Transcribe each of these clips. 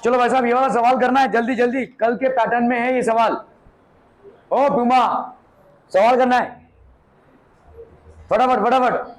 चलो भाई साहब ये वाला सवाल करना है जल्दी जल्दी, कल के पैटर्न में है ये सवाल। ओ पुमा, सवाल करना है फटाफट फटाफट।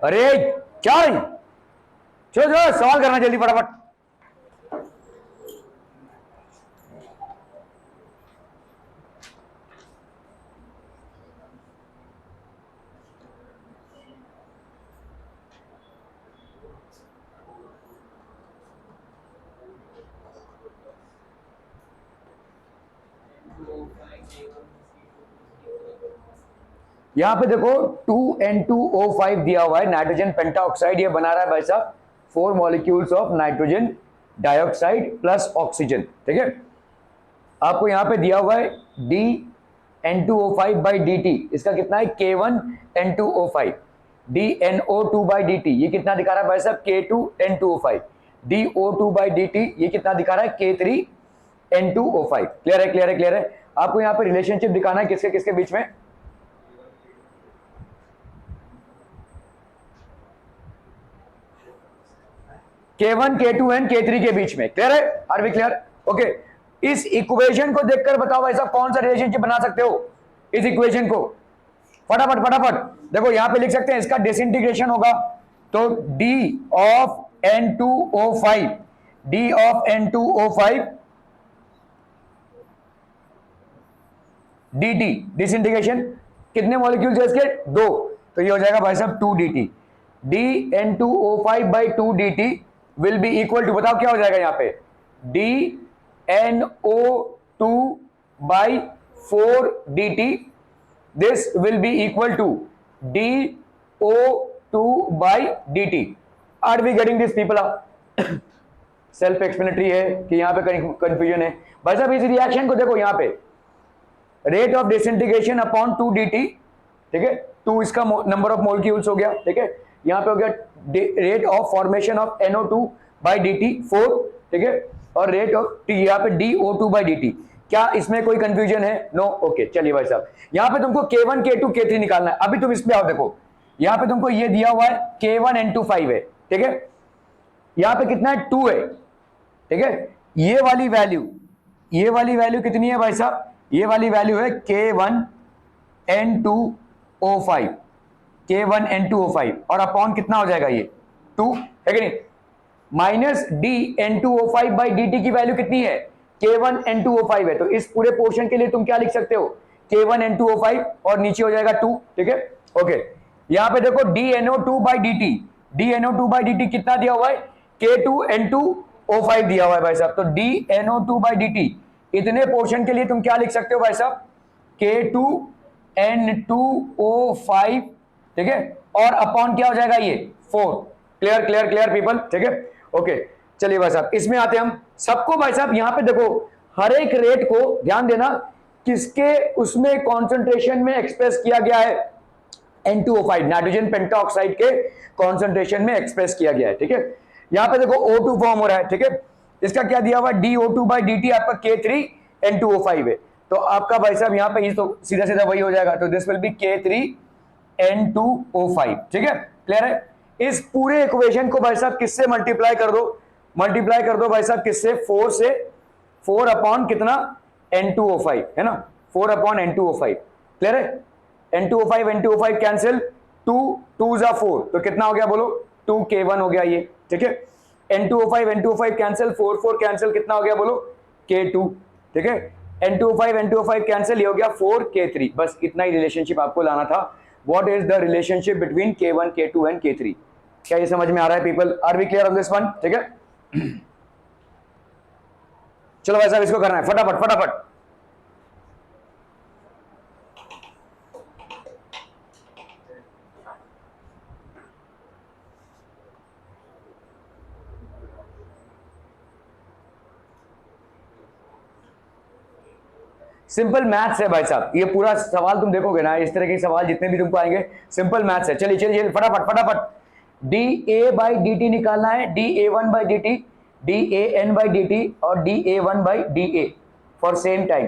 अरे क्या चलो चलो सवाल करना जल्दी फटाफट। यहां पे देखो 2N2O5 दिया हुआ है, नाइट्रोजन पेंटाऑक्साइड ये बना रहा है भाई साहब 4 molecules of nitrogen dioxide plus oxygen. ठीक है, आपको यहां पे दिया हुआ है DN2O5/dt, इसका कितना है K1N2O5, DNO2/dt ये कितना दिखा रहा है भाई साहब K2N2O5, DO2/dt ये कितना दिखा रहा है K3N2O5। क्लियर है क्लियर है क्लियर है। आपको यहां पे रिलेशनशिप दिखाना है किसके किसके बीच में, K1 K2 एंड K3 के बीच में। क्लियर है, आर वी क्लियर? ओके, इस इक्वेशन को देखकर बताओ भाई साहब कौन सा रिलेशनशिप बना सकते हो इस इक्वेशन को, फटाफट फटाफट। देखो यहां पे लिख सकते हैं इसका डिसइंटीग्रेशन होगा तो D of N2O5, D of N2O5 dt, disintegration कितने मॉलिक्यूल्स है इसके, 2, तो ये हो जाएगा भाई साहब 2dt। DN2O5/2dt will be equal to, बताओ क्या हो जाएगा यहां पे, DNO2/4dt, this will be equal to DO2/dt। Are we getting this people? Self explanatory है कि यहां पे कंफ्यूजन है भाई साहब। इस रिएक्शन को देखो यहां पे rate of disintegration upon 2dt, ठीक है, 2 इसका नंबर ऑफ मॉलिक्यूल्स हो गया, ठीक है, यहां पे हो गया rate of formation of NO2/dt 4, ठीक है, और रेट ऑफ यहां पे DO2/dt। क्या इसमें कोई कंफ्यूजन है? No, okay. चलिए भाई साहब यहां पे तुमको K1 K2 K3 निकालना है। अभी तुम इसमें आओ, देखो यहां पे तुमको ये दिया हुआ है K1N25 है, ठीक है, यहां पे कितना है 2 है, ठीक है, ये वाली वैल्यू कितनी है भाई साहब, ये वाली वैल्यू है K1N2O5, K1N2O5 और अपॉन कितना हो जाएगा ये 2, है कि नहीं, माइनस DN2O5/dt की वैल्यू कितनी है, K1N2O5 है, तो इस पूरे पोर्शन के लिए तुम क्या लिख सकते हो, K1N2O5 और नीचे हो जाएगा 2, ठीक है, ओके। यहां पे देखो DNO2/dt कितना दिया हुआ है, K2N2O5 दिया हुआ है भाई साहब, तो DNO2/dt इतने पोर्शन के लिए तुम क्या लिख सकते हो भाई साहब, K2N2O5, ठीक है, और अपॉन क्या हो जाएगा ये 4। क्लियर क्लियर क्लियर पीपल, ठीक है, ओके। चलिए भाई साहब इसमें आते हैं हम सबको। भाई साहब यहां पे देखो हर एक रेट को ध्यान देना किसके उसमें कॉन्सेंट्रेशन में एक्सप्रेस किया गया है, N2O5 नाइट्रोजन पेंटाऑक्साइड के कॉन्सेंट्रेशन में एक्सप्रेस किया गया है, ठीक है। यहां पे देखो O2 फॉर्म हो रहा है, ठीक है, इसका क्या दिया हुआ DO2/dt आपका K3N2O5 है, तो आपका भाई साहब यहां पे तो सीधा सीधा वही हो जाएगा, तो दिस विल बी K3N2O5, ठीक है, क्लियर है। इस पूरे इक्वेशन को भाई साहब किससे मल्टीप्लाई कर दो भाई साहब, किससे, 4 से, 4 अपॉन कितना N2O5 है ना, 4/N2O5, क्लियर है? N2O5 कैंसिल, 2 2 जा 4, तो कितना हो गया बोलो? 2K1 हो गया ये, ठीक है? N2O5 कैंसिल, 4 4 कैंसिल, कितना हो गया बोलो? K2, ठीक है? N2O5 कैंसिल, ये हो गया 4K3। बस इतना ही रिलेशनशिप आपको लाना था। What is the relationship between K1 K2 and K3? क्या ये समझ में आ रहा है people? Are we clear on this one? ठीक है, चलो भाई साहब इसको करना है फटाफट फटाफट। सिंपल मैथ्स है भाई साहब, ये पूरा सवाल तुम देखोगे ना, इस तरह के सवाल जितने भी तुमको आएंगे सिंपल मैथ्स है। चलिए चलिए फटाफट फटाफट। D A by D T निकालना है, DA1/dt, DAN/dt और DA1/dA फॉर सेम टाइम।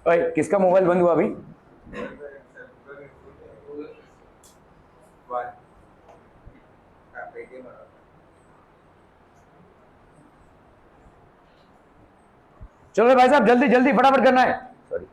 भाई किसका मोबाइल बंद हुआ अभी? चलो भाई साहब जल्दी जल्दी फटाफट करना है। सॉरी,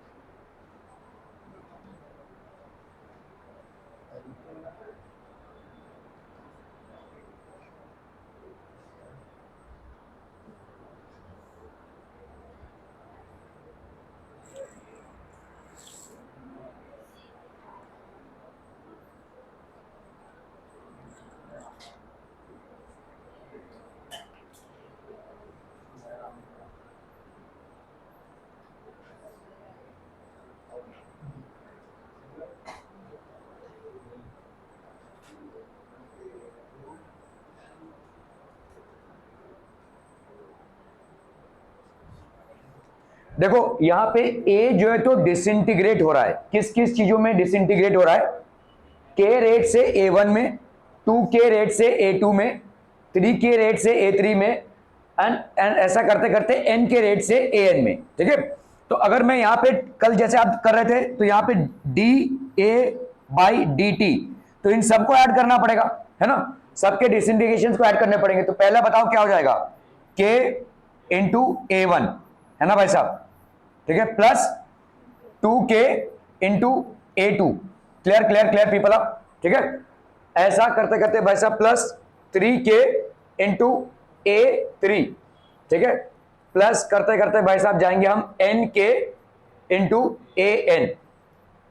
देखो यहां पे ए जो है तो डिसइंटीग्रेट हो रहा है, किस किस चीजों में डिसइंटीग्रेट हो रहा है? के रेट से A1 में, 2K रेट से A2 में, 3K रेट से A3 में, एंड ऐसा करते करते N के रेट से AN में, ठीक है? तो अगर मैं यहां पे कल जैसे आप कर रहे थे तो यहां पे DA/dt, तो इन सबको ऐड करना पड़ेगा, है ना? सबके डिसइंटीग्रेशन को ऐड करने पड़ेंगे। तो पहला बताओ क्या हो जाएगा? K इंटू A1, है ना भाई साहब, ठीक है, plus 2K into A2। Clear clear clear people आप, ठीक है? ऐसा करते करते भाई साहब प्लस 3K इंटू A3, ठीक है, प्लस करते करते भाई साहब जाएंगे हम NK into AN।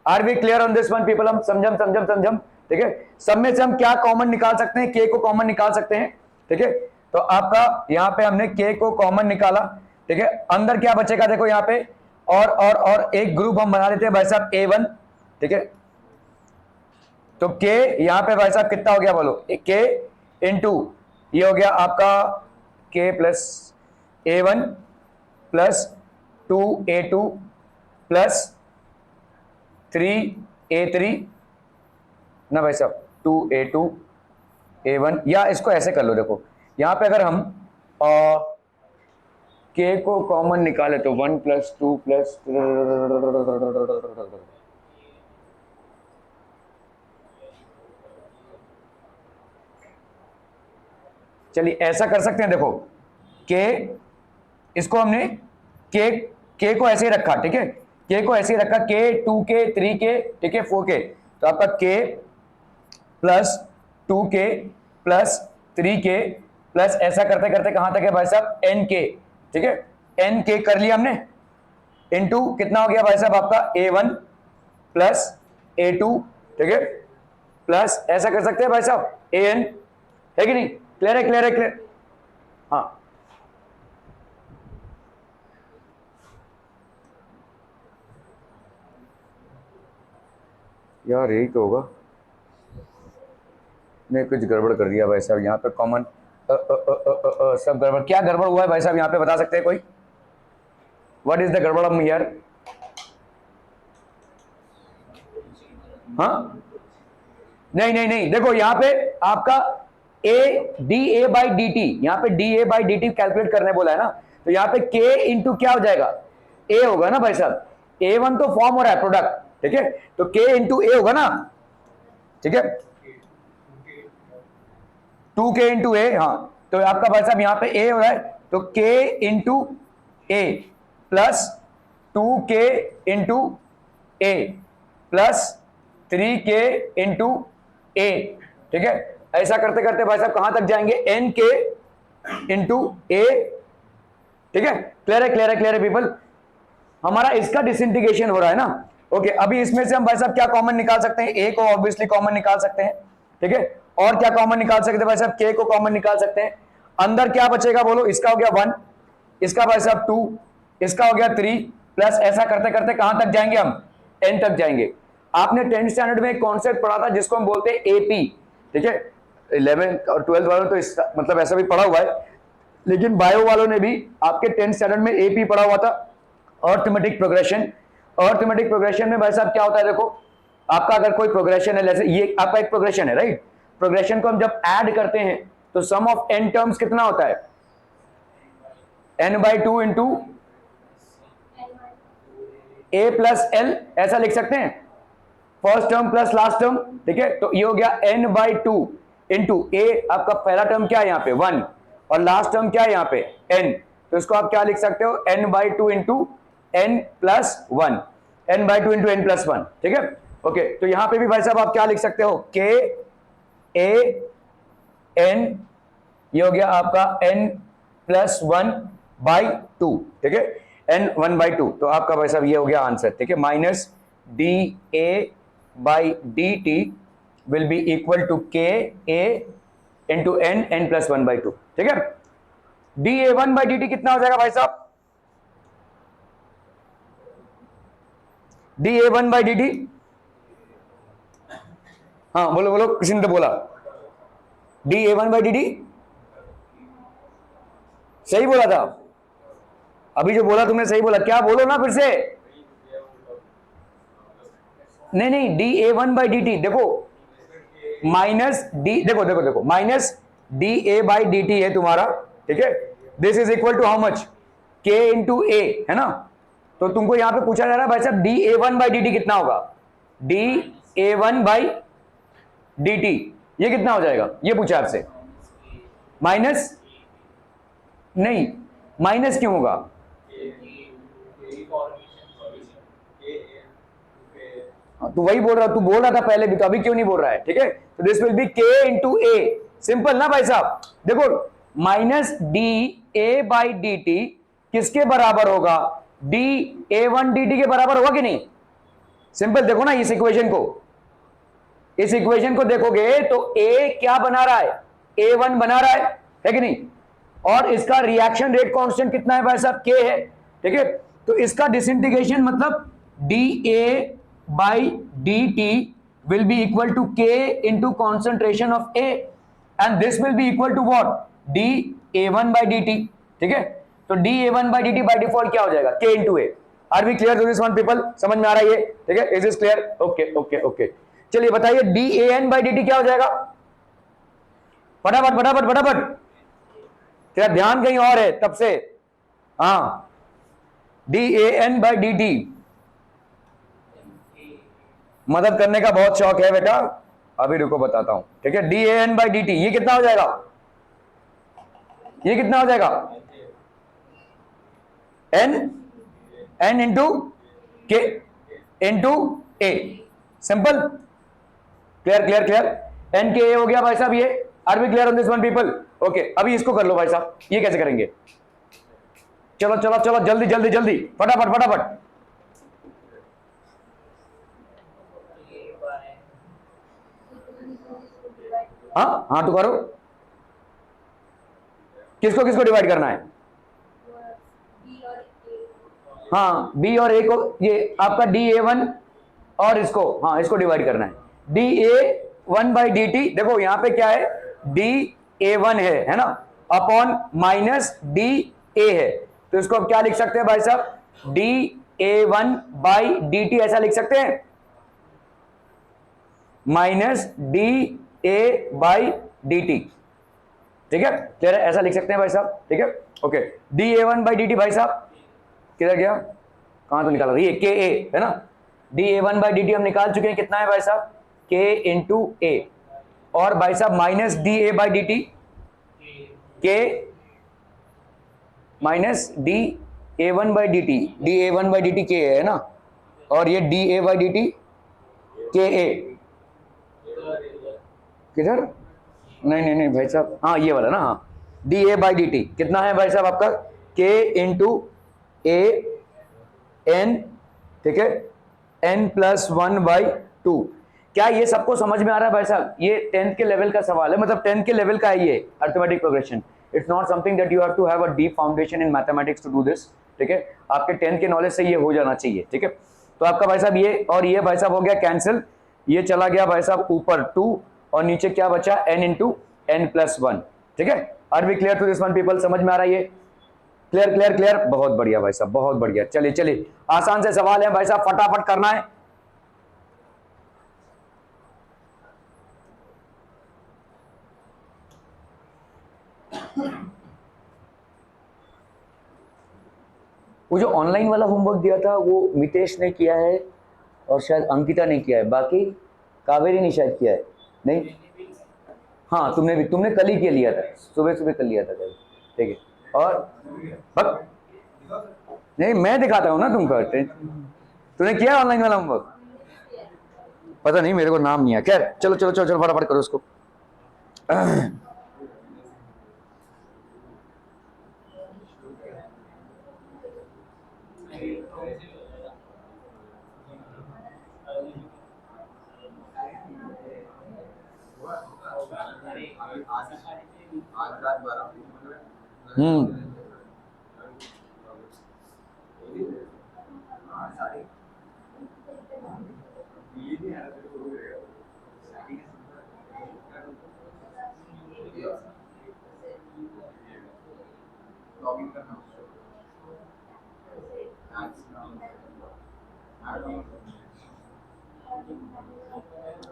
Are we clear on this one people? हम समझम समझम समझम, ठीक है? सब में से हम क्या कॉमन निकाल सकते हैं? K को कॉमन निकाल सकते हैं, ठीक है? तो आपका यहां पे हमने K को कॉमन निकाला, ठीक है? अंदर क्या बचेगा देखो यहां पे, और एक ग्रुप हम बना लेते हैं भाई साहब A1, ठीक है? तो K यहां पे भाई साहब कितना हो गया बोलो? K इंटू ये हो गया आपका K plus A1 plus 2A2 plus 3A3 ना भाई साहब, 2A2 A1, या इसको ऐसे कर लो, देखो यहां पे अगर हम K को कॉमन निकाले तो 1 प्लस 2 प्लस, चलिए ऐसा कर सकते हैं, देखो K, इसको हमने K को ऐसे ही रखा, ठीक है? K को ऐसे ही रखा, K 2K 3K, ठीक है, 4K, तो आपका k plus 2k plus 3k plus ऐसा करते करते कहां तक है भाई साहब nk, ठीक है, nk कर लिया हमने, इनटू कितना हो गया भाई साहब आपका a1 प्लस a2, ठीक है, प्लस ऐसा कर सकते हैं भाई साहब an, है कि नहीं? क्लियर है, क्लियर है, क्लियर? हाँ, यार यही तो होगा, नहीं कुछ गड़बड़ कर दिया भाई साहब यहाँ पे, कॉमन सब गड़बड़, क्या गड़बड़ हुआ है भाई साहब यहाँ पे बता सकते हैं कोई? व्हाट इज द गड़बड़ ऑफ हियर? हाँ, नहीं नहीं नहीं, देखो यहाँ पे आपका A D A by D T, यहाँ पे D A by D T calculate करने बोला है ना, तो यहाँ पे के इंटू क्या हो जाएगा, ए होगा ना भाई साहब, ए वन तो फॉर्म हो रहा है प्रोडक्ट, ठीक है, तो के इंटू ए होगा ना, ठीक है, 2k इंटू ए, हाँ, तो आपका भाई साहब यहाँ पे ए हो रहा है, तो k इंटू ए प्लस 2k इंटू ए प्लस 3k इंटू ए, ठीक है, ऐसा करते करते भाई साहब कहां तक जाएंगे, nk इंटू ए, ठीक है, क्लियर है, क्लियर है, क्लियर है पीपल? हमारा इसका डिसइंटीग्रेशन हो रहा है ना, ओके, अभी इसमें से हम भाई साहब क्या कॉमन निकाल सकते हैं, ए को ऑब्वियसली कॉमन निकाल सकते हैं, ठीक है, और क्या कॉमन निकाल सकते हैं भाई साहब, के को कॉमन निकाल सकते हैं, अंदर क्या बचेगा बोलो, इसका हो गया 1, इसका भाई साहब 2, इसका हो गया 3, प्लस ऐसा करते करते कहां तक जाएंगे हम, n तक जाएंगे। आपने 10th स्टैंडर्ड में एक कॉन्सेप्ट पढ़ा था जिसको हम बोलते हैं एपी, ठीक है, 11th और 12th वालों तो मतलब ऐसा भी पढ़ा हुआ है, लेकिन बायो वालों ने भी आपके 10th स्टैंडर्ड में एपी पढ़ा हुआ था, अर्थमेटिक प्रोग्रेशन। अर्थमेटिक प्रोग्रेशन में भाई साहब क्या होता है, देखो आपका अगर कोई प्रोग्रेशन है, जैसे ये आपका एक प्रोग्रेशन है, राइट, प्रोग्रेशन को हम जब ऐड करते हैं तो सम ऑफ n टर्म्स कितना होता है, n/2 into a plus l, ऐसा लिख सकते हैं, first term plus last term, ठीक है, तो ये हो गया n/2 इंटू a, आपका पहला टर्म क्या है यहाँ पे 1 और लास्ट टर्म क्या है यहाँ पे n, तो इसको आप क्या लिख सकते हो, n/2 into n plus 1, n/2 into n plus 1, ठीक है, ओके, तो यहां पे भी भाई साहब आप क्या लिख सकते हो, k a n, ये हो गया आपका n प्लस 1/2, ठीक है, n 1/2, तो आपका भाई साहब ये हो गया आंसर, ठीक है, minus D A by D T will be equal to K A into n plus 1/2, ठीक है, डी ए 1/dt कितना हो जाएगा भाई साहब, डी ए 1/dt, हाँ बोलो बोलो, किसी ने तो बोला डी ए 1/dt, सही बोला था, अभी जो बोला तुमने सही बोला, क्या बोलो ना फिर से, नहीं नहीं, डी ए 1/dt, देखो माइनस डी, देखो देखो देखो, minus D A by D T है तुम्हारा, ठीक है, this is equal to how much, K into A, है ना, तो तुमको यहां पे पूछा जा रहा है भाई साहब डी ए 1/dt कितना होगा, डी ए 1/dt, ये कितना हो जाएगा, ये पूछा आपसे, माइनस, नहीं माइनस क्यों होगा, तो वही बोल रहा, तू बोल रहा था पहले भी, तो अभी क्यों नहीं बोल रहा है, ठीक है, तो दिस विल बी के इंटू ए, सिंपल ना भाई साहब, देखो minus D A by D T किसके बराबर होगा, डी ए 1/dt के बराबर होगा कि नहीं, सिंपल देखो ना इस इक्वेशन को, इस इक्वेशन को देखोगे तो ए क्या बना रहा है, a1 बना रहा है कि नहीं, और इसका रिएक्शन रेट कांस्टेंट कितना है भाई साहब, k है, ठीक है, तो इसका डिसइंटीग्रेशन मतलब dA by dt will be equal to k into concentration of A and this will be equal to what, dA1 by dt, ठीक है, तो dA1 by dt by default क्या हो जाएगा, k into A। Are we clear to this one people, समझ में आ रहा है ये, ठीक है, is this clear, okay okay okay, चलिए बताइए dAn by dt क्या हो जाएगा, फटाफट फटाफट फटाफट, तेरा ध्यान कहीं और है तब से, हाँ, dAn by dt, मदद करने का बहुत शौक है बेटा, अभी रुको बताता हूं, ठीक है, dAn by dt ये कितना हो जाएगा, ये कितना हो जाएगा, n into K into A, simple, clear clear clear, N K A हो गया भाई साहब ये। Are we clear on this one people? Okay, अभी इसको कर लो भाई साहब, ये कैसे करेंगे? चलो चलो चलो जल्दी जल्दी जल्दी, फटाफट फटाफट। हाँ हाँ तो करो, किसको किसको डिवाइड करना है? हाँ बी और ए को, ये आपका डी ए वन और इसको, हाँ इसको डिवाइड करना है। D A one by D T, देखो यहां पे क्या है, डी ए वन है ना, अपॉन माइनस डी ए है, तो इसको अब क्या लिख सकते हैं भाई साहब, D A one by D T ऐसा लिख सकते हैं, minus D A by D T. ठीक है क्लियर है, ऐसा लिख सकते हैं भाई साहब, ठीक है okay. D A one by D T भाई साहब किधर गया, कहां तो निकाला, ये के ए है ना, D A one by D T हम निकाल चुके हैं, कितना है भाई साहब, के इंटू ए, और भाई साहब minus D A by D T, K minus D A one by D T, D A one by D T के है ना, और ये D A by D T K A, किधर, नहीं नहीं नहीं भाई साहब, हाँ ये वाला ना, हाँ D A by D T कितना है भाई साहब आपका, के इंटू ए एन, ठीक है, N plus one by two. क्या ये सबको समझ में आ रहा है भाई साहब? ये 10th के लेवल का सवाल है, मतलब 10th के लेवल का है ये arithmetic progression. It's not something that you have to have a deep foundation in mathematics to do this, ठीक है, आपके 10th के नॉलेज से ये हो जाना चाहिए, ठीक है। तो आपका भाई साहब ये और ये भाई साहब हो गया कैंसिल, ये चला गया भाई साहब ऊपर 2 और नीचे क्या बचा, n into N plus one, ठीक है। Are we clear to this one people, समझ में आ रहा है ये? क्लियर क्लियर क्लियर, बहुत बढ़िया भाई साहब बहुत बढ़िया। चलिए चलिए आसान से सवाल है भाई साहब, फटाफट करना है। वो जो ऑनलाइन वाला होमवर्क दिया था वो मितेश ने किया है और शायद अंकिता ने किया है, बाकी कावेरी ने शायद किया है, नहीं? हाँ तुमने भी, तुमने कल ही किया लिया था, सुबह सुबह कर लिया था कल, ठीक है। और बक नहीं मैं दिखाता हूँ ना तुमको, तूने किया ऑनलाइन वाला होमवर्क? पता नहीं मेरे को नाम नहीं है, खैर चलो चलो चलो चलो फटाफट करो उसको।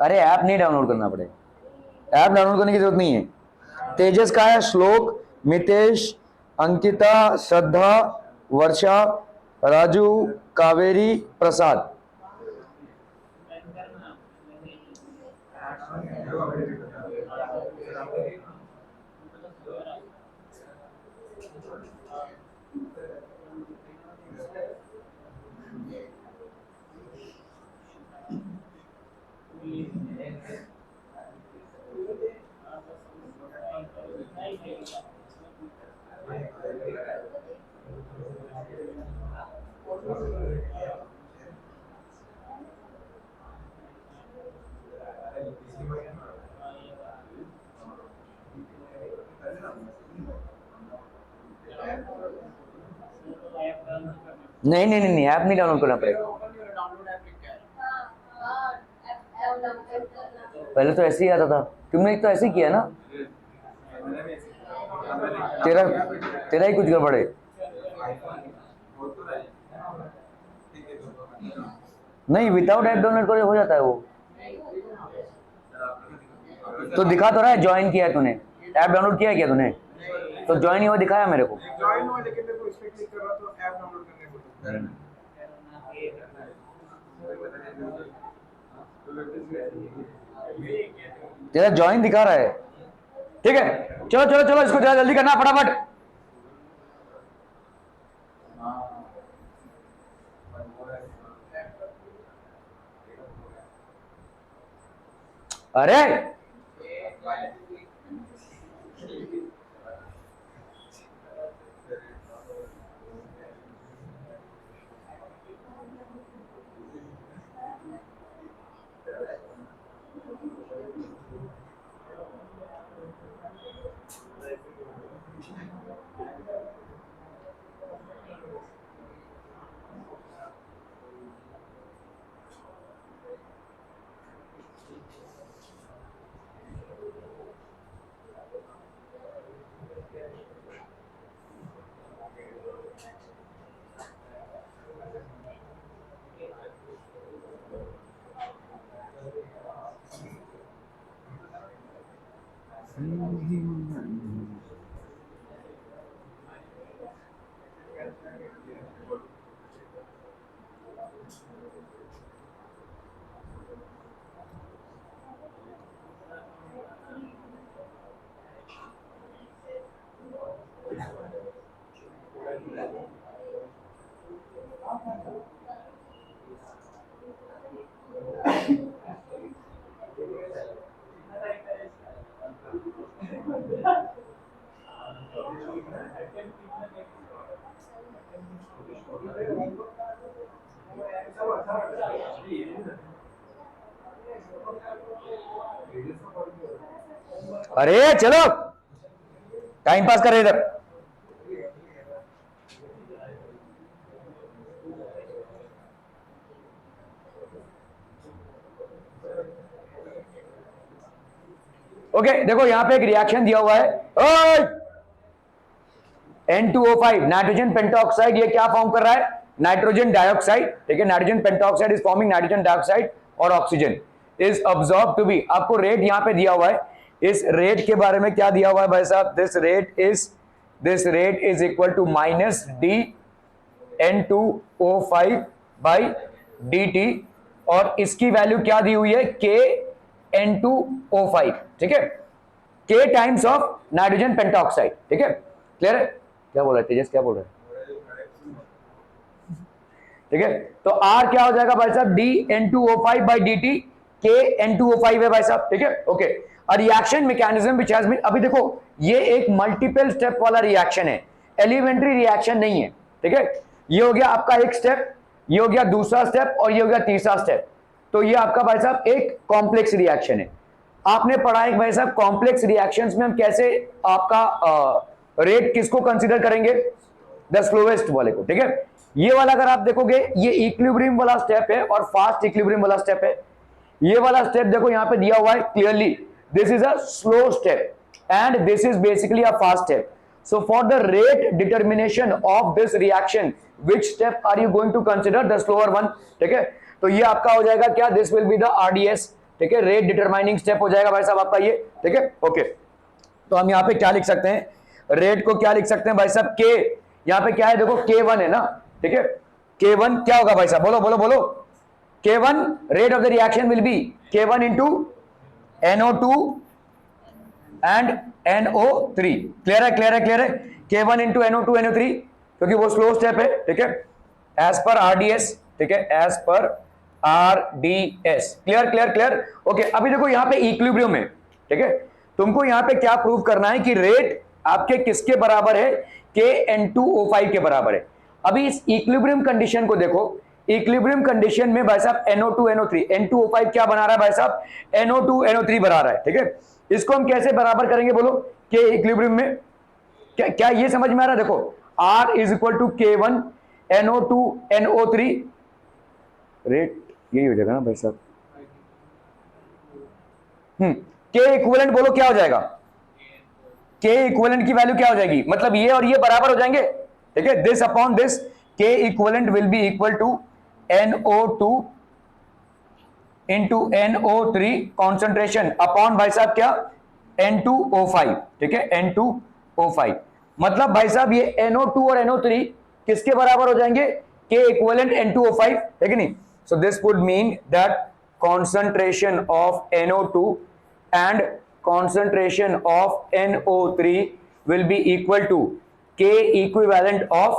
अरे ऐप नहीं डाउनलोड करना पड़ेगा, ऐप डाउनलोड करने की जरूरत नहीं है। तेजस का है, श्लोक, मितेश, अंकिता, श्रद्धा, वर्षा, राजू, कावेरी, प्रसाद। नहीं नहीं नहीं ऐप नहीं डाउनलोड करना पड़ेगा, पहले तो ऐसे ही आता था, तुमने तो ऐसे ही किया ना, तेरा तेरा ही कुछ गड़बड़ है। नहीं विदाउट ऐप डाउनलोड करे हो जाता है वो, तो दिखा तो रहा है ज्वाइन किया है तूने, ऐप डाउनलोड किया है क्या तूने? तो ज्वाइन ही हुआ दिखाया मेरे को, ज्वाइन हुआ लेकिन मेरे को इस पे क्लिक कर रहा तो ऐप डाउनलोड करने को तेरा ज्वाइन दिखा रहा है, ठीक है। चलो चलो चलो इसको जरा जल्दी करना फटाफट। अरे अरे चलो टाइम पास कर रहे इधर। ओके देखो यहां पे एक रिएक्शन दिया हुआ है N2O5 नाइट्रोजन पेंटोक्साइड, ये क्या फॉर्म कर रहा है? Nitrogen dioxide. ठीक है, nitrogen pentoxide is forming nitrogen dioxide और oxygen is absorb to be, आपको रेट यहां पे दिया हुआ है। इस रेट के बारे में क्या दिया हुआ है भाई साहब? This rate is equal to minus D N2O5 by dt और इसकी वैल्यू क्या दी हुई है? K N2O5। ठीक है, K times of nitrogen pentoxide. ठीक है, क्लियर है? क्या बोल रहे तेजस, क्या बोल रहे हैं? ठीक है, तो R क्या हो जाएगा भाई साहब? D N2O5 by dt, K N2O5 है भाई साहब। ठीक है, okay. Reaction mechanism which has been, अभी देखो ये एक मल्टीपल स्टेप वाला रिएक्शन है, एलिमेंट्री रिएक्शन नहीं है। ठीक है, ये हो गया आपका एक स्टेप, ये हो गया दूसरा स्टेप और ये हो गया तीसरा स्टेप। तो ये आपका भाई साहब एक कॉम्प्लेक्स रिएक्शन है। आपने पढ़ा है भाई साहब कॉम्प्लेक्स रिएक्शंस में हम कैसे आपका रेट किसको कंसीडर करेंगे? द स्लोएस्ट वाले को। ठीक है, ये वाला अगर आप देखोगे ये इक्विलिब्रियम वाला स्टेप है और फास्ट इक्विलिब्रियम वाला स्टेप है। ये वाला स्टेप देखो यहां पे दिया हुआ है clearly, this is a slow step and this is basically a fast step. So for the rate determination of this reaction which step are you going to consider? The slower one. ठीक है, तो ये आपका हो जाएगा क्या? This will be the RDS। ठीक है, रेट डिटरमाइनिंग स्टेप हो जाएगा भाई साहब आपका ये। ठीक है, ओके। तो हम यहाँ पे क्या लिख सकते हैं? रेट को क्या लिख सकते हैं भाई साहब? K, यहाँ पे क्या है देखो K1 है ना। ठीक है, K1 क्या होगा भाई साहब? बोलो बोलो बोलो। K1 rate of the reaction will be K1 into NO2 and NO3। Clear है, क्लियर है, क्लियर है? K1 इंटू NO2 NO3, क्योंकि वो स्लो स्टेप है। ठीक है, एज पर RDS। ठीक है, as per RDS। Clear clear clear, okay. अभी देखो यहाँ पे इक्विलिब्रियम है। ठीक है, तुमको यहाँ पे क्या प्रूव करना है कि रेट आपके किसके बराबर है? K N2O5 के बराबर है। अभी इस इक्विलिब्रियम कंडीशन को देखो, इक्विलिब्रियम कंडीशन में भाई साहब NO2 NO3, N2O5 क्या बना रहा है भाई साहब? NO2 NO3 बना रहा है। ठीक है, इसको हम कैसे बराबर करेंगे बोलो? K इक्विलिब्रियम में क्या ये समझ में आ रहा है? देखो R is equal to K1 NO2 NO3, rate यही हो जाएगा ना भाई साहब। K इक्विवेलेंट बोलो क्या हो जाएगा? K इक्विवेलेंट की वैल्यू क्या हो जाएगी? मतलब ये और ये बराबर हो जाएंगे। ठीक है, this upon this, K equivalent will be equal to NO2 into NO3 concentration upon भाई साहब क्या? N2O5। ठीक है, N2O5 मतलब भाई साहब ये NO2 और NO3 किसके बराबर हो जाएंगे? K इक्विवेलेंट N2O5 है कि नहीं? सो this would mean that concentration of NO2 and concentration of NO3 will be equal to K equivalent of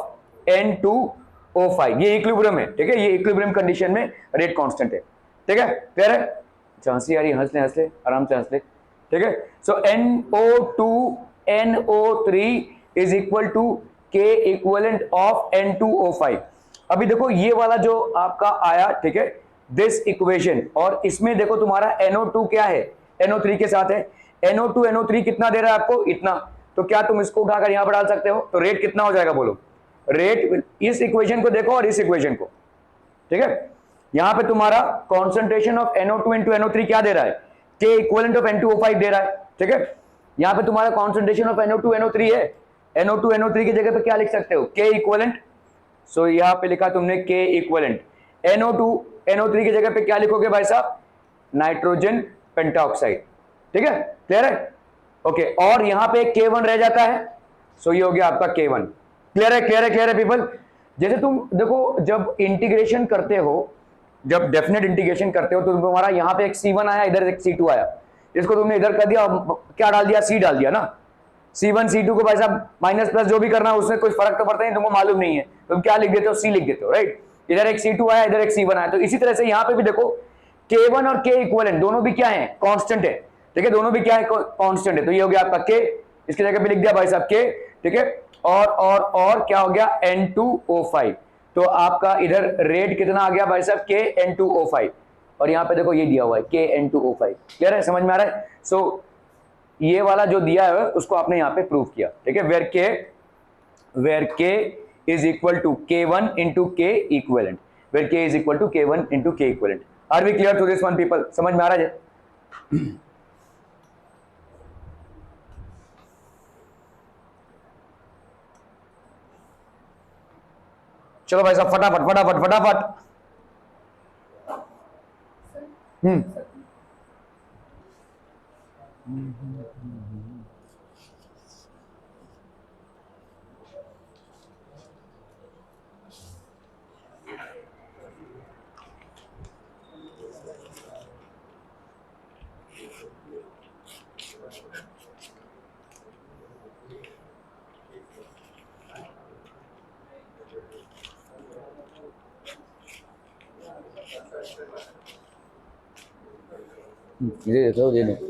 N2O5। ये इक्विलिब्रियम है। ठीक है, ये इक्विलिब्रियम कंडीशन में रेट कांस्टेंट है। ठीक है, क्लियर है? हंसी आ रही, हंस ले आराम से हंस ले, ठीक है। So NO2NO3 is equal to K equivalent of N2O5। अभी देखो ये वाला जो आपका आया, ठीक है, दिस इक्वेशन, और इसमें देखो तुम्हारा NO2 क्या है, NO3 के साथ है। NO2NO3 कितना दे रहा है आपको, इतना। तो क्या तुम इसको उठाकर यहां पर डाल सकते हो, तो रेट कितना हो जाएगा बोलो। रेट, इस इक्वेशन को देखो और इस इक्वेशन को, ठीक है। यहां पे तुम्हारा concentration of NO2 into NO3 क्या दे रहा है, K इक्वलेंट ऑफ N2O5 दे रहा है, ठीक है। यहां पे तुम्हारा कॉन्सेंट्रेशन ऑफ NO2 NO3 है, NO2 NO3 की जगह पे क्या लिख सकते हो, K इक्वलेंट। सो यहां पे लिखा तुमने K इक्वलेंट। NO2 NO3 की जगह पे क्या लिखोगे भाई साहब, नाइट्रोजन पेंटाऑक्साइड, ठीक है, क्लियर है, ओके। और यहां पे K1 रह जाता है, सो ये हो गया आपका K1। क्लियर है, क्लियर है, क्लियर है पीपल। जैसे तुम देखो जब इंटीग्रेशन करते हो, जब डेफिनेट इंटीग्रेशन करते हो, तो तुम्हारा यहाँ पे एक C1 आया, इधर एक C2 आया, इसको तुमने इधर कर दिया, क्या डाल दिया, C डाल दिया ना। C1 C2 को भाई साहब माइनस प्लस जो भी करना है उसमें कोई फर्क तो पड़ता नहीं, तुमको मालूम नहीं है, तुम क्या लिख देते हो, C लिख देते हो, राइट। इधर एक C2 आया, इधर एक C1 आया, तो इसी तरह से यहाँ पे भी देखो K1 और K इक्वलेंट दोनों भी क्या है, कांस्टेंट है, ठीक है, दोनों भी क्या है, कांस्टेंट है। तो ये हो गया आपका K, इसकी जगह पे लिख दिया भाई साहब K, ठीक है। और क्या हो गया, N2O5। तो आपका इधर रेट कितना आ गया भाई साहब, K N2O5, और यहाँ पे देखो ये दिया हुआ है K N2O5। क्लियर है, समझ में आ रहा है। सो ये वाला जो दिया है उसको आपने यहाँ पे प्रूव किया, ठीक है। Where K is equal to K1 into K equivalent, where K is equal to K1 into K equivalent. Are we clear to this one people, समझ में आ रहा है। चलो भाई साहब फटाफट फटाफट फटाफट। ये देखो, ये देखो,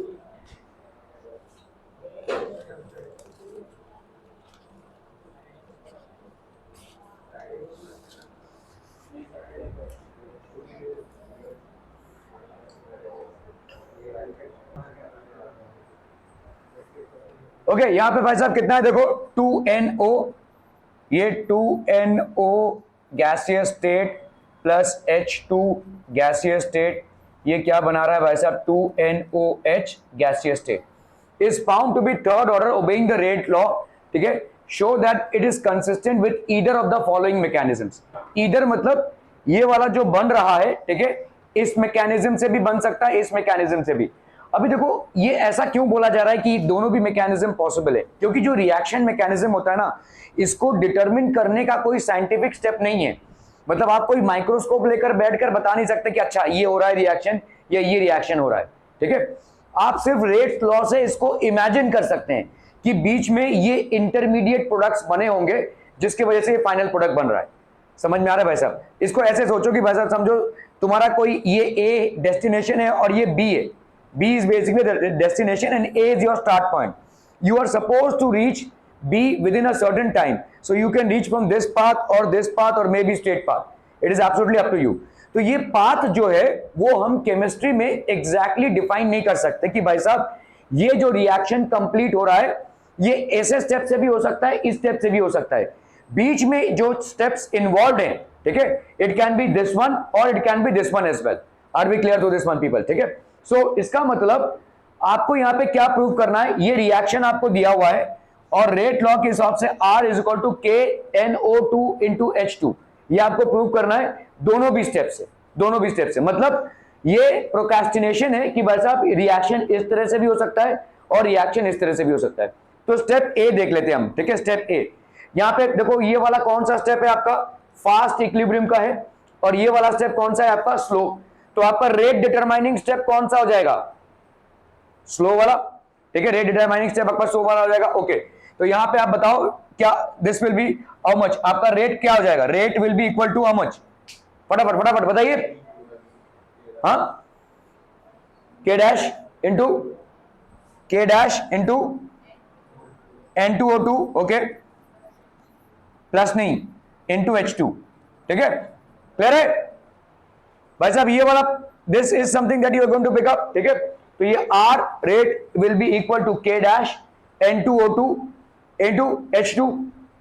ओके। यहां पे भाई साहब कितना है देखो, 2NO, ये 2NO gaseous state plus H2 gaseous state, ये क्या बना रहा है भाई साहब, 2NOH gaseous state is found to be third order obeying the rate law, ठीक है। Show that it is consistent with either of the following mechanisms. Either मतलब ये वाला जो बन रहा है, ठीक है, इस मैकेनिज्म से भी बन सकता है, इस मैकेनिज्म से भी। अभी देखो ये ऐसा क्यों बोला जा रहा है कि दोनों भी मैकेनिज्म पॉसिबल है, क्योंकि जो रिएक्शन मैकेनिज्म होता है ना, इसको डिटरमिन करने का कोई साइंटिफिक स्टेप नहीं है। मतलब आप कोई माइक्रोस्कोप लेकर बैठकर बता नहीं सकते कि अच्छा ये हो रहा है रिएक्शन या ये रिएक्शन हो रहा है, ठीक है। आप सिर्फ रेट लॉ से इसको इमेजिन कर सकते हैं कि बीच में ये इंटरमीडिएट प्रोडक्ट्स बने होंगे जिसकी वजह से ये फाइनल प्रोडक्ट बन रहा है। समझ में आ रहा है भाई साहब। इसको ऐसे सोचो कि भाई साहब समझो तुम्हारा कोई ये ए डेस्टिनेशन है और ये बी है, B is basically the destination and A is your start point. You are supposed to reach B within a certain time. So you can reach from this path or this path or maybe straight path. It is absolutely up to you. तो ये path जो है वो हम chemistry में exactly define नहीं कर सकते कि भाई साहब ये जो रिएक्शन कंप्लीट हो रहा है ये ऐसे स्टेप से भी हो सकता है, इस स्टेप से भी हो सकता है। बीच में जो स्टेप्स इन्वॉल्व हैं, ठीक है, it can be this one और it can be this one as well. Are we clear to this one people, ठीक है। सो इसका मतलब आपको यहां पे क्या प्रूव करना है, ये रिएक्शन आपको दिया हुआ है और रेट लॉ के हिसाब से R is equal to K NO2 into H2, ये आपको प्रूव करना है दोनों भी स्टेप से, दोनों भी स्टेप से। मतलब ये प्रोक्रेस्टिनेशन है कि भाई साहब रिएक्शन इस तरह से भी हो सकता है और रिएक्शन इस तरह से भी हो सकता है। तो स्टेप ए देख लेते हैं हम, ठीक है। स्टेप ए, यहां पे देखो ये वाला कौन सा स्टेप है आपका, फास्ट इक्विलिब्रियम का है, और ये वाला स्टेप कौन सा है आपका, स्लो। तो आपका रेट डिटरमाइनिंग स्टेप कौन सा हो जाएगा, स्लो वाला, ठीक है। रेट डिटरमाइनिंग स्टेप आपका स्लो वाला हो जाएगा, ओके। तो यहां पे आप बताओ क्या this will be how much, आपका रेट क्या हो जाएगा, rate will be equal to how much, फटाफट फटाफट बताइए। हाँ K dash into N2O2, okay, plus नहीं into H2, ठीक है, क्लियर है भाई साहब? ये वाला this is something that you are going to pick up, ठीक है? तो ये R rate will be equal to K dash N2O2 into H2,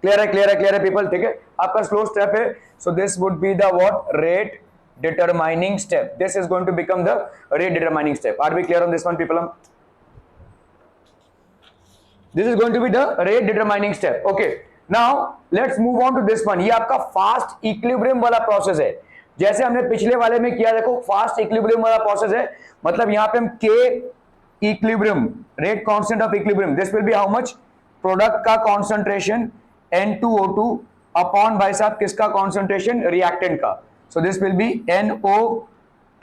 clear है, क्लियर है, क्लियर है पीपल, ठीक है? आपका स्लो स्टेप है, so this would be the what rate determining step. This is going to become the rate determining step. Are we clear on this one people? This is going to be the rate determining step. Okay. Now let's move on to this one. ये आपका fast equilibrium वाला process है. जैसे हमने पिछले वाले में किया, देखो फास्ट इक्विलिब्रियम वाला प्रोसेस है, मतलब यहां पे हम K equilibrium, rate constant of equilibrium, this will be how much, product का कॉन्सेंट्रेशन N2O2 अपॉन भाई साहब किसका कॉन्सेंट्रेशन, रिएक्टेंट का. So this will B NO,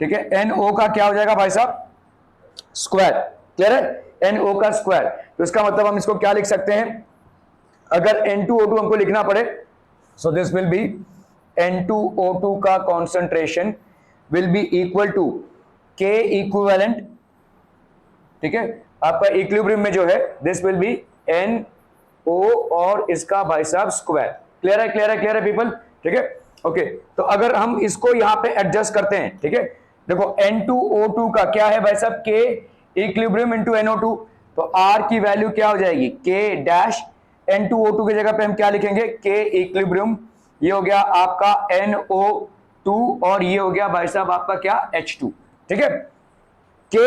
ठीक है, NO का क्या हो जाएगा भाई साहब, स्क्वायर, क्लियर है, NO का स्क्वायर. तो इसका मतलब हम इसको क्या लिख सकते हैं, अगर N2O2 हमको लिखना पड़े, so this will be N2O2 का concentration will be equal to K equivalent, ठीक है, आपका इक्विलिब्रियम में जो है दिस विल बी NO और इसका भाई साहब स्क्वायर. क्लियर है, क्लियर है, क्लियर है पीपल, ठीक है, ओके. तो अगर हम इसको यहां पे एडजस्ट करते हैं, ठीक है, देखो N2O2 का क्या है भाई साहब, K इक्विलिब्रियम इनटू NO2, तो R की वैल्यू क्या हो जाएगी, K डैश N2O2 की जगह पे हम क्या लिखेंगे, K इक्विलिब्रियम, ये हो गया आपका NO2 और ये हो गया भाई साहब आपका क्या, H2, ठीक है. K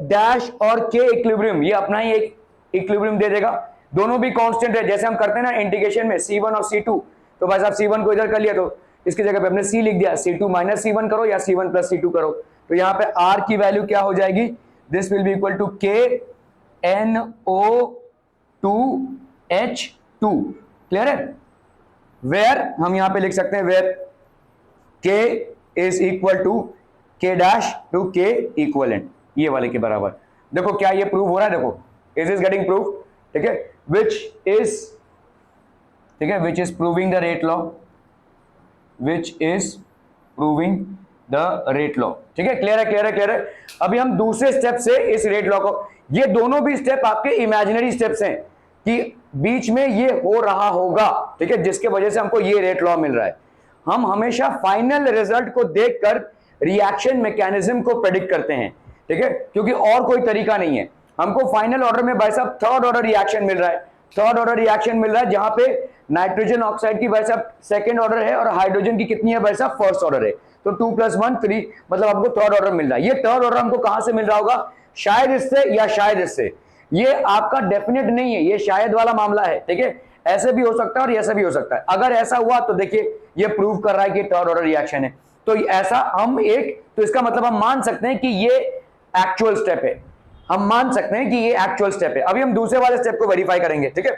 डैश और K इक्विलिब्रियम ये अपना ही एक इक्विलिब्रियम दे देगा, दोनों भी कांस्टेंट है. जैसे हम करते हैं ना इंटीग्रेशन में C1 और C2, तो भाई साहब C1 को इधर कर लिया तो इसकी जगह पे हमने C लिख दिया, C2 माइनस C1 करो या C1 प्लस C2 करो, तो यहाँ पे R की वैल्यू क्या हो जाएगी, this will be equal to K NO2H2, clear है. वेयर हम यहां पे लिख सकते हैं, where K is equal to K dash two K equivalent, ये वाले के बराबर. देखो क्या ये प्रूव हो रहा है, देखो इज इज गेटिंग प्रूव, ठीक है, विच इज, ठीक है, which is proving the rate law, which is proving the rate law, ठीक है, क्लियर है, क्लियर है, क्लियर है. अभी हम दूसरे स्टेप से इस रेट लॉ को, ये दोनों भी स्टेप आपके इमेजिनरी स्टेप्स हैं कि बीच में ये हो रहा होगा, ठीक है, जिसके वजह से हमको ये रेट लॉ मिल रहा है. हम हमेशा फाइनल रिजल्ट को देखकर रिएक्शन मैकेनिज्म को प्रेडिक्ट करते हैं, ठीक है, क्योंकि और कोई तरीका नहीं है. हमको फाइनल ऑर्डर में भाई साहब थर्ड ऑर्डर रिएक्शन मिल रहा है, थर्ड ऑर्डर रिएक्शन मिल रहा है जहां पे नाइट्रोजन ऑक्साइड की भाई साहब सेकेंड ऑर्डर है और हाइड्रोजन की कितनी है भाई साहब, फर्स्ट ऑर्डर है. तो 2 + 1 3, मतलब हमको थर्ड ऑर्डर मिल रहा है. ये थर्ड ऑर्डर हमको कहां से मिल रहा होगा, शायद इससे या शायद इससे, ये आपका डेफिनेट नहीं है, ये शायद वाला मामला है, ठीक है, ऐसे भी हो सकता है और ऐसा भी हो सकता है. अगर ऐसा हुआ तो देखिए ये प्रूव कर रहा है कि थर्ड ऑर्डर रिएक्शन है, तो ऐसा हम एक, तो इसका मतलब हम मान सकते हैं कि ये एक्चुअल स्टेप है, हम मान सकते हैं कि ये एक्चुअल स्टेप है. अभी हम दूसरे वाले स्टेप को वेरीफाई करेंगे, ठीक है.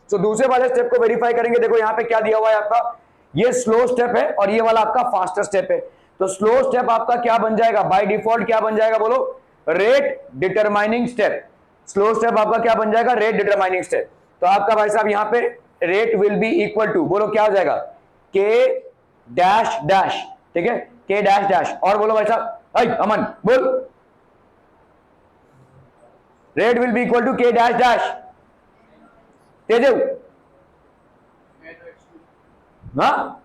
तो दूसरे वाले स्टेप को वेरीफाई करेंगे, देखो यहां पे क्या दिया हुआ है आपका, ये स्लो स्टेप है और ये वाला आपका फास्टर स्टेप है. तो स्लो स्टेप आपका क्या बन जाएगा, बाय डिफॉल्ट क्या बन जाएगा, बोलो, rate determining step. Slow step आपका क्या बन जाएगा, रेट डिटरमाइनिंग स्टेप. तो आपका भाई साहब यहां पे rate will be equal to, बोलो क्या हो जाएगा, K डैश डैश, ठीक है, K डैश डैश, और बोलो भाई साहब, अमन बोल, rate will be equal to K dash dash, तेजव, हाँ,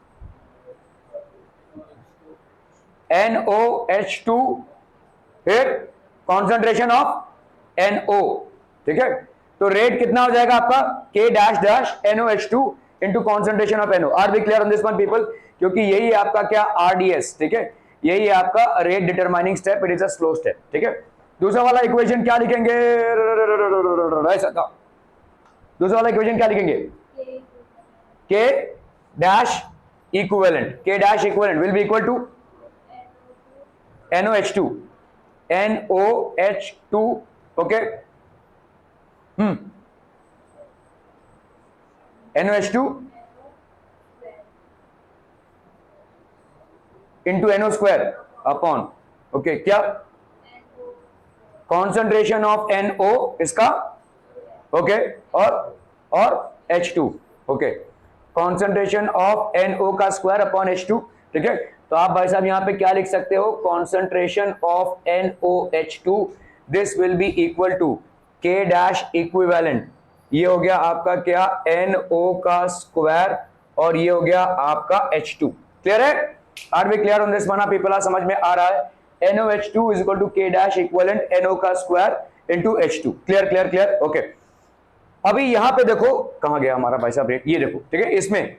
NOH2 फिर कॉन्सेंट्रेशन ऑफ NO, ठीक है. तो रेट कितना हो जाएगा आपका, K dash dash NOH2 into concentration of NO. Are we clear on this one people, क्योंकि यही है आपका क्या, RDS, ठीक है, यही है आपका rate determining step, it is a slow step, ठीक है. दूसरा वाला इक्वेशन क्या लिखेंगे, दूसरा वाला इक्वेशन क्या लिखेंगे, K dash equivalent, K dash equivalent will be equal to NOH2, NOH2, okay, NOH2 into NO square upon, okay, क्या कॉन्सेंट्रेशन ऑफ NO इसका, ओके, और H2, okay, concentration of NO का स्क्वायर अपॉन H2, ठीक है. तो आप भाई साहब यहां पे क्या लिख सकते हो, concentration of NOH2 this will be equal to K dash equivalent, ये हो गया आपका क्या NO का स्क्वायर और ये हो गया आपका H2। क्लियर है? Are we clear on this one? People समझ में आ रहा है? NOH2 is equal to K dash equivalent NO का square into H2। Clear clear clear? Okay. अभी यहां पे देखो कहां गया हमारा भाई साहब रेट, ये देखो ठीक है, इसमें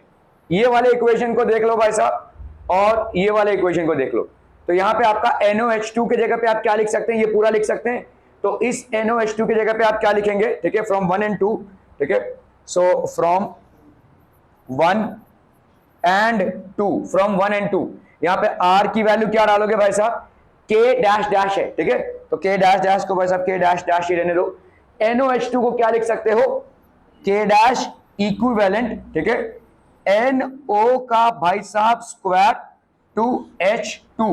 ये वाले इक्वेशन को देख लो भाई साहब और ये वाले इक्वेशन को देख लो। तो यहां पे आपका NOH2 के जगह पे आप क्या लिख सकते हैं, ये पूरा लिख सकते हैं। तो इस NOH2 की जगह पे आप क्या लिखेंगे, ठीक है, फ्रॉम 1 and 2, ठीक है, so from 1 and 2, from 1 and 2, यहां पे R की वैल्यू क्या डालोगे भाई साहब, K डैश डैश है, ठीक है, तो K डैश डैश को भाई साहब K डैश डैश ही रहने दो। NOH2 को क्या लिख सकते हो, K डैश इक्विवेलेंट, ठीक है, NO का भाई साहब स्क्वायर टू H2,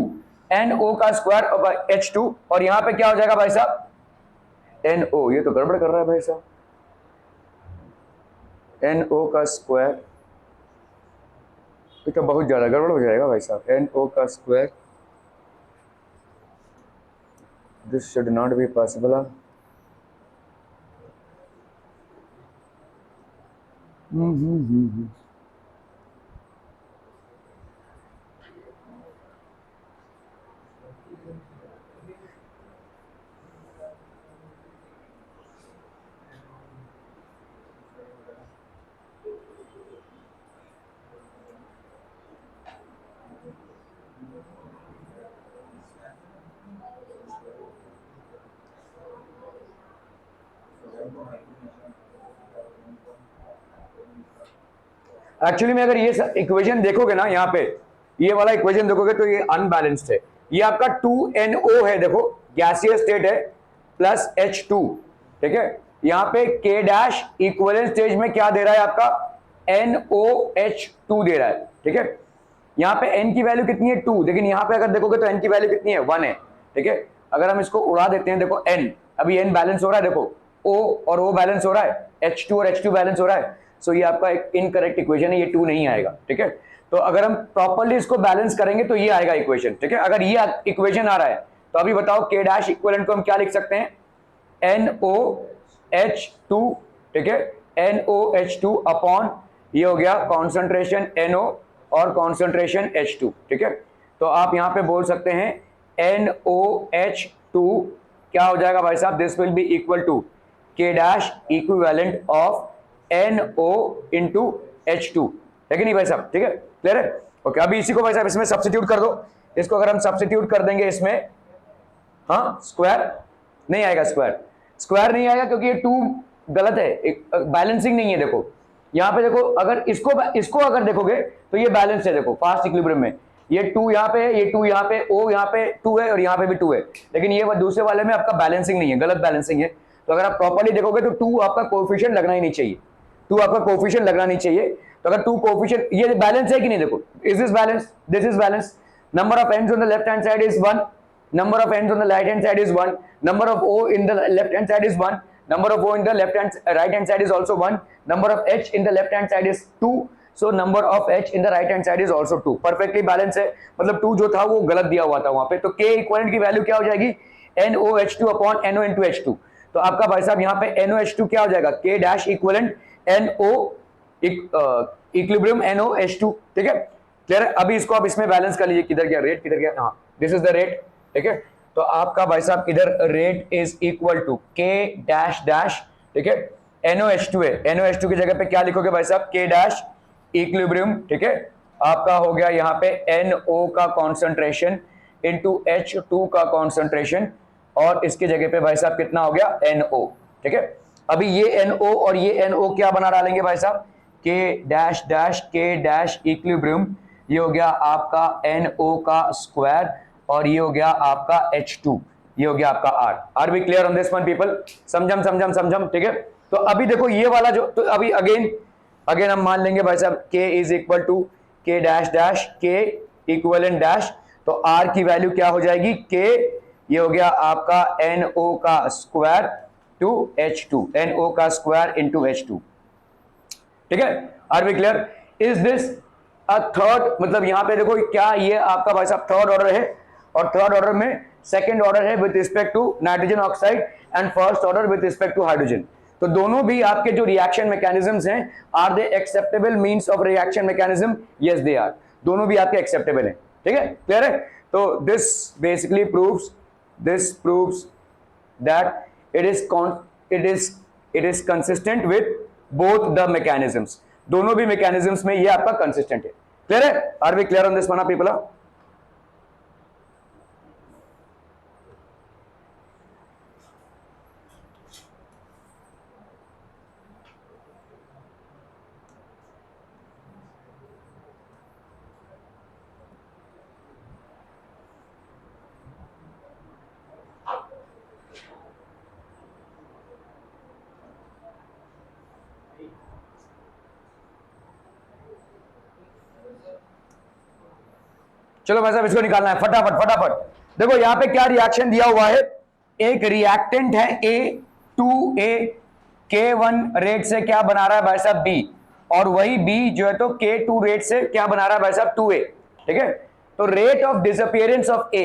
NO का स्क्वायर H2, और यहां पे क्या हो जाएगा भाई साहब NO, ये तो गड़बड़ कर रहा है भाई साहब, NO का स्क्वायर, तो बहुत ज्यादा गड़बड़ हो जाएगा भाई साहब, NO का square, this should not be possible. Actually में अगर ये इक्वेशन देखोगे ना, यहाँ पे ये वाला इक्वेशन देखोगे तो ये अनबैलेंस्ड है। ये आपका 2NO है, देखो गैसियस स्टेट है, प्लस H2, ठीक है, यहाँ पे K डैश इक्विवेलेंट स्टेज में क्या दे रहा है आपका NOH2 दे रहा है, ठीक है। यहाँ पे N की वैल्यू कितनी है 2, लेकिन यहाँ पे अगर देखोगे तो N की वैल्यू कितनी है 1 है, ठीक है। अगर हम इसको उड़ा देते हैं, देखो N, अभी N बैलेंस हो रहा है, देखो O और O बैलेंस हो रहा है, H2 और H2 बैलेंस हो रहा है, सो ये आपका एक इनकरेक्ट इक्वेशन है, ये 2 नहीं आएगा, ठीक है। तो अगर हम प्रॉपर्ली इसको बैलेंस करेंगे तो ये आएगा इक्वेशन, ठीक है। अगर ये इक्वेशन आ रहा है तो अभी बताओ K डैश इक्विवेलेंट को हम क्या लिख सकते हैं, NOH2, ठीक है, NOH2 अपॉन ये हो गया कॉन्सेंट्रेशन NO और कॉन्सेंट्रेशन H2, ठीक है। तो आप यहां पे बोल सकते हैं NOH2 क्या हो जाएगा भाई साहब, this will be equal to K dash equivalent of NO into H2, है कि नहीं भाई साहब, ठीक है, क्लियर है? ओके, अभी इसी को भाई साहब इसमें सब्स्टिट्यूट कर दो, इसको अगर हम सब्स्टिट्यूट कर देंगे इसमें, हाँ स्क्वायर नहीं आएगा, स्क्वायर नहीं आएगा क्योंकि ये 2 गलत है, बैलेंसिंग नहीं है। देखो यहाँ पे देखो, अगर इसको अगर देखोगे तो ये बैलेंस है, देखो फास्ट इक्विलिब्रियम में ये 2 यहाँ पे, ये 2 यहाँ पे, O यहाँ पे 2 है और यहाँ पे भी 2 है, लेकिन ये दूसरे वाले में आपका बैलेंसिंग नहीं है, गलत बैलेंसिंग है। तो अगर आप प्रॉपर्ली देखोगे तो 2 आपका कोएफिशिएंट लगना ही नहीं चाहिए, 2 आपका कोएफिशिएंट लगना नहीं चाहिए। तो अगर 2 कोएफिशिएंट, ये बैलेंस है कि नहीं, देखो is this balance, this is balance, number of ends on the left hand side is 1, number of ends on the right hand side is 1, number of O in the left hand side is 1, number of O in the right hand side is also 1, number of H in the left hand side is 2, so number of H in the right hand side is also 2, perfectly balance है, मतलब 2 जो था वो गलत दिया हुआ था वहां पे। तो K इक्विवेलेंट की वैल्यू क्या हो जाएगी, NOH2 upon NO into H2। तो आपका भाई साहब यहाँ पे NOH2 क्या हो जाएगा, K dash equivalent NO equilibrium NOH2, ठीक है, क्लियर है? अभी इसको आप इसमें बैलेंस कर लीजिए, किधर गया रेट, किधर गया, हाँ दिस इज द रेट, ठीक है। तो आपका भाई साहब इधर rate is equal to K dash dash, ठीक है, NOH2 है, NOH2 की जगह पे क्या लिखोगे भाई साहब, K डैश इक्विलिब्रियम, ठीक है, आपका हो गया यहाँ पे NO का कॉन्सेंट्रेशन इंटू H2 का कॉन्सेंट्रेशन, और इसके जगह पे भाई साहब कितना हो गया NO, ठीक है। अभी ये NO और ये NO क्या बना डालेंगे भाई साहब, K dash dash K dash equilibrium, ये हो गया आपका NO का स्क्वायर और ये हो गया आपका H2, ये हो गया आपका R। Are we clear on this one people? समझम, ठीक है। तो अभी देखो ये वाला जो, तो अभी अगेन हम मान लेंगे भाई साहब K is equal to K dash dash K equivalent dash, तो R की वैल्यू क्या हो जाएगी, K, ये हो गया आपका NO का स्क्वायर टू H2, NO का स्क्वायर इंटू H2, ठीक है। Are we clear? Is this a third, मतलब यहां पे देखो क्या ये आपका भाई साहब थर्ड ऑर्डर है। और थर्ड ऑर्डर में सेकंड ऑर्डर है with respect to nitrogen oxide and first order with respect to hydrogen. तो दोनों भी आपके जो रिएक्शन मैकेनिज्म्स हैं, are they acceptable means of reaction mechanism? Yes they are, दोनों भी आपके एक्सेप्टेबल हैं। ठीक है, क्लियर है? तो this basically proves that it is consistent with both the mechanisms. दोनों भी मैकेनिज्म्स में ये आपका कंसिस्टेंट है। क्लियर है? Are we clear on this one people? चलो भाई साहब इसको निकालना है फटाफट फटाफट। देखो यहां पे क्या रिएक्शन दिया हुआ है, एक रिएक्टेंट है ए, 2A K1 रेट से क्या बना रहा है भाई साहब B, और वही B जो है तो K2 रेट से क्या बना रहा है भाई साहब 2A। ठीक है, तो rate of disappearance of A,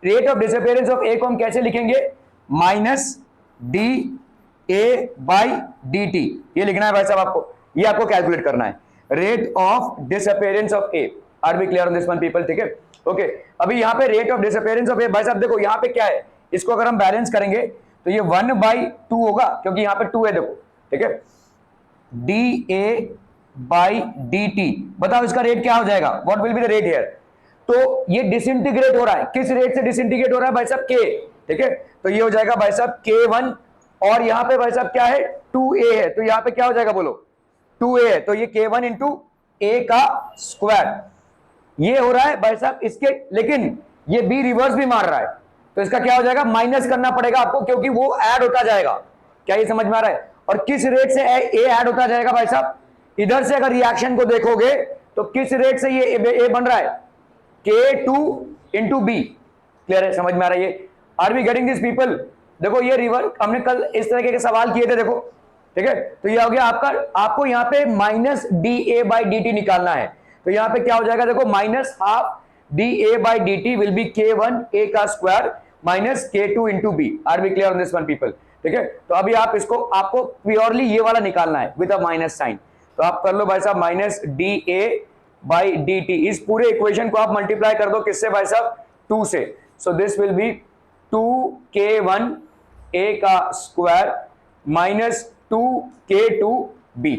rate of disappearance of A को हम कैसे लिखेंगे? माइनस DA/dt, ये लिखना है भाई साहब आपको, ये आपको कैलकुलेट करना है, rate of disappearance of A। Are we clear on this one people? ठीक है, ओके। अभी यहाँ पे rate of disappearance of A, भाई साहब देखो यहाँ पे क्या है, इसको अगर हम बैलेंस करेंगे तो ये 1/2 होगा, क्योंकि यहाँ पे 2 है देखो। ठीक है, DA/dt, बताओ इसका रेट क्या हो जाएगा? What will be the rate here? तो ये डिसइंटीग्रेट हो रहा है, किस रेट से डिसइंटीग्रेट हो रहा है भाई साहब? K। ठीक है, तो ये हो जाएगा भाई साहब K1, और यहाँ पे भाई साहब क्या है? 2A है, तो यहाँ पे क्या हो जाएगा बोलो? 2A है, तो ये K1 इंटू A का स्क्वायर, ये हो रहा है भाई साहब इसके, लेकिन ये B रिवर्स भी मार रहा है, तो इसका क्या हो जाएगा? माइनस करना पड़ेगा आपको, क्योंकि वो ऐड होता जाएगा। क्या ये समझ में आ रहा है? और किस रेट से A ऐड होता जाएगा भाई साहब? इधर से अगर रिएक्शन को देखोगे तो किस रेट से ये A बन रहा है? K2 into B। क्लियर है? समझ में आ रहा है ये? Are we getting this people? देखो ये रिवर्स, हमने कल इस तरह के सवाल किए थे देखो। ठीक है, तो ये हो गया आपका, आपको यहाँ पे माइनस DA/dt निकालना है, तो यहाँ पे क्या हो जाएगा? देखो minus half DA/dt will be K1 A का square minus K2 into B। Are we clear on this one people? ठीक है, तो अभी आप इसको, आपको प्योरली ये वाला निकालना है विद अ माइनस साइन, तो आप कर लो भाई साहब माइनस DA/dt, इस पूरे इक्वेशन को आप मल्टीप्लाई कर दो किससे भाई साहब? 2 से। So this will B 2K1 A का स्क्वायर माइनस 2K2B।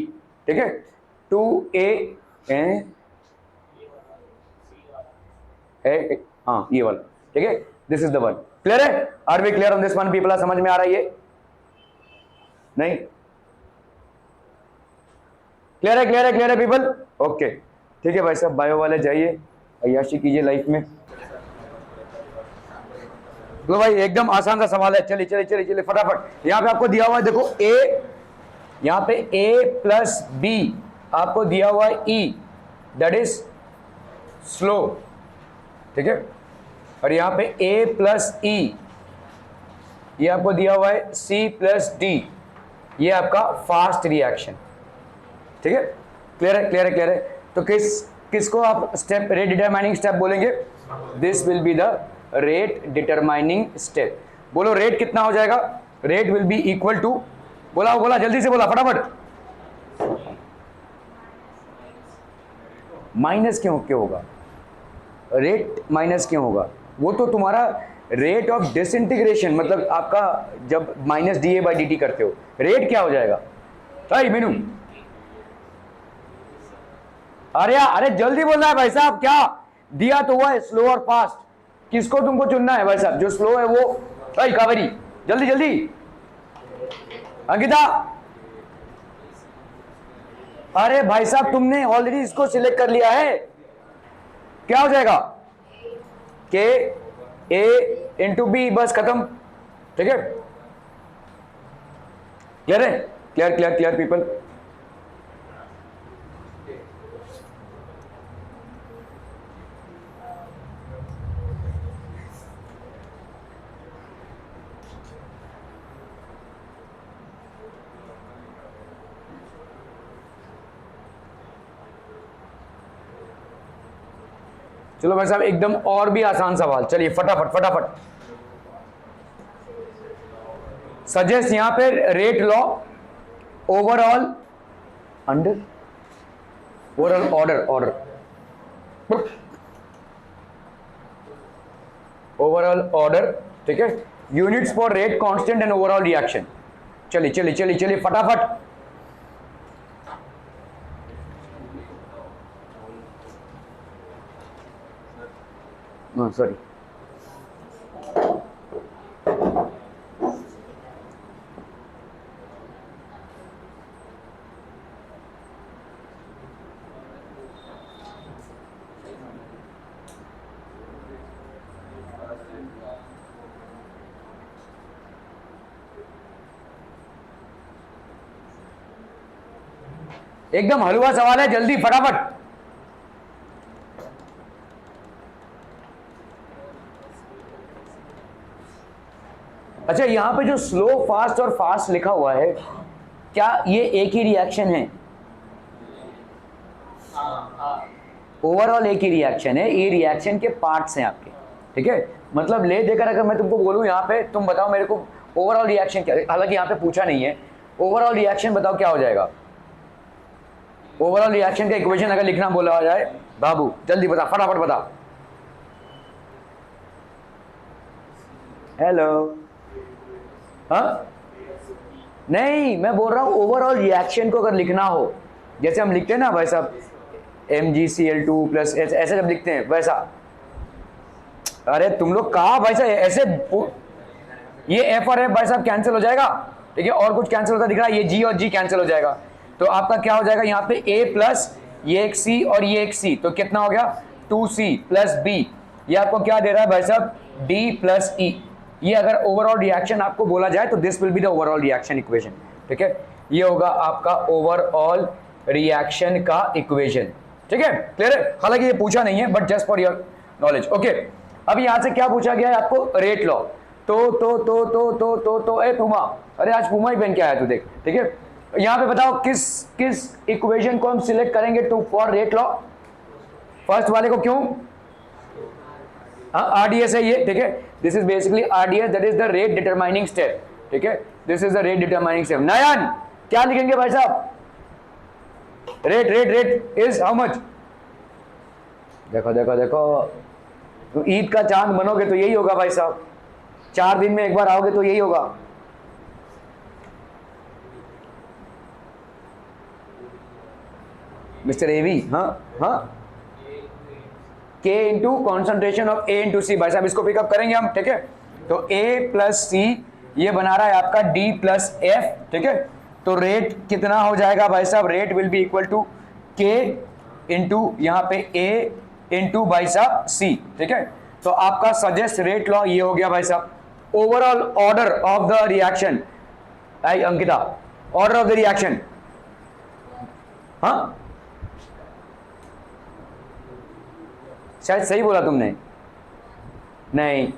ठीक है, 2A है, हाँ ये वाला। ठीक है, this is the one. Clear है? Are we clear on this one people? समझ में आ रहा है ये? नहीं क्लियर है? क्लियर है? क्लियर है पीपल? ओके, ठीक है भाई साहब, बायो वाले जाइए, अय्याशी कीजिए लाइफ में। लो भाई एकदम आसान सा सवाल है, चलिए चलिए चलिए चलिए फटाफट। यहाँ पे आपको दिया हुआ है देखो A, यहाँ पे A प्लस B आपको दिया हुआ है E, दैट इज स्लो। ठीक है, और यहाँ पे A प्लस E, ये आपको दिया हुआ है C प्लस D, ये आपका फास्ट रिएक्शन। ठीक है, क्लियर है? क्लियर है? क्लियर है? तो किसको आप स्टेप, रेट डिटरमाइनिंग स्टेप बोलेंगे? This will be the rate determining step. बोलो रेट कितना हो जाएगा? Rate will be equal to, बोला बोला जल्दी से बोला फटाफट। माइनस क्यों क्यों होगा? रेट माइनस क्यों होगा? वो तो तुम्हारा रेट ऑफ डिसइंटीग्रेशन, मतलब आपका जब माइनस DA/dt करते हो, रेट क्या हो जाएगा? सही मीनू? अरे जल्दी बोलना है भाई साहब, क्या दिया तो हुआ है स्लो और फास्ट, किसको तुमको चुनना है भाई साहब? जो स्लो है वो, भाई कावेरी जल्दी जल्दी, अंकिता। अरे भाई साहब तुमने ऑलरेडी इसको सिलेक्ट कर लिया है, क्या हो जाएगा? KA इंटू B, बस खत्म। ठीक है, क्लियर है? Clear clear clear people? चलो भाई साहब एकदम और भी आसान सवाल, चलिए फटाफट फटाफट। सजेस्ट यहां पे rate law overall under overall order overall order, ठीक है, units for rate constant and overall reaction. चलिए चलिए चलिए चलिए फटाफट। सॉरी, एकदम हलवा सवाल है, जल्दी फटाफट। अच्छा, यहां पे जो स्लो फास्ट और फास्ट लिखा हुआ है, क्या ये एक ही रिएक्शन है? ओवरऑल एक ही रिएक्शन है, ये रिएक्शन के पार्ट्स हैं आपके, ठीक है। मतलब ले देकर अगर मैं तुमको बोलूं यहां पे, तुम बताओ मेरे को ओवरऑल रिएक्शन क्या, हालांकि यहां पे पूछा नहीं है, ओवरऑल रिएक्शन बताओ क्या हो जाएगा। ओवरऑल रिएक्शन का इक्वेशन अगर लिखना बोला जाए, बाबू जल्दी बता, फटाफट बता। हेलो, हाँ नहीं, मैं बोल रहा हूं ओवरऑल रिएक्शन को अगर लिखना हो, जैसे हम लिखते हैं ना भाई साहब MgCl2 प्लस ऐसे जब लिखते हैं वैसा। अरे तुम लोग कहा भाई साहब ऐसे, ये F और F भाई साहब कैंसिल हो जाएगा, ठीक है, और कुछ कैंसिल होता दिख रहा है, ये G और G कैंसिल हो जाएगा, तो आपका क्या हो जाएगा यहाँ पे A प्लस ये एक C और ये एक C, तो कितना हो गया 2C प्लस B। ये आपको क्या दे रहा है भाई साहब D प्लस E। ये अगर ओवरऑल रिएक्शन आपको बोला जाए तो this will be the overall reaction equation, ठीक है, ये होगा आपका ओवरऑल रिएक्शन का इक्वेशन, ठीक है, क्लियर है। हालांकि ये पूछा नहीं है but just for your knowledge, okay. अब यहां से क्या पूछा गया है आपको, रेट लॉ। तो ए पुमा, अरे आज पुमा ही पहन के आया तू, देख, ठीक है। यहां पे बताओ किस इक्वेशन को हम सिलेक्ट करेंगे two for rate law. First वाले को क्यों, RDS है ये, ठीक है, this is basically RDS, that is the rate determining step, ठीक है, this is the rate determining step. Nayan क्या लिखेंगे भाई साहब, रेट इज हाउ मच। देखो देखो देखो, तो ईद का चांद बनोगे तो यही होगा भाई साहब, 4 दिन में एक बार आओगे तो यही होगा। मिस्टर एवी, हाँ K into concentration of A into C, भाई साहब इसको पिकअप करेंगे हम, ठीक है। तो A प्लस सी ये बना रहा है आपका D प्लस F, ठीक है। तो रेट कितना हो जाएगा भाई साहब, rate will be equal to K into यहाँ पे A इंटू भाई साहब C, ठीक है। तो आपका सजेस्ट रेट लॉ ये हो गया भाई साहब। Overall order of the reaction, I Ankita, order of the reaction, हाँ शायद सही बोला तुमने, नहीं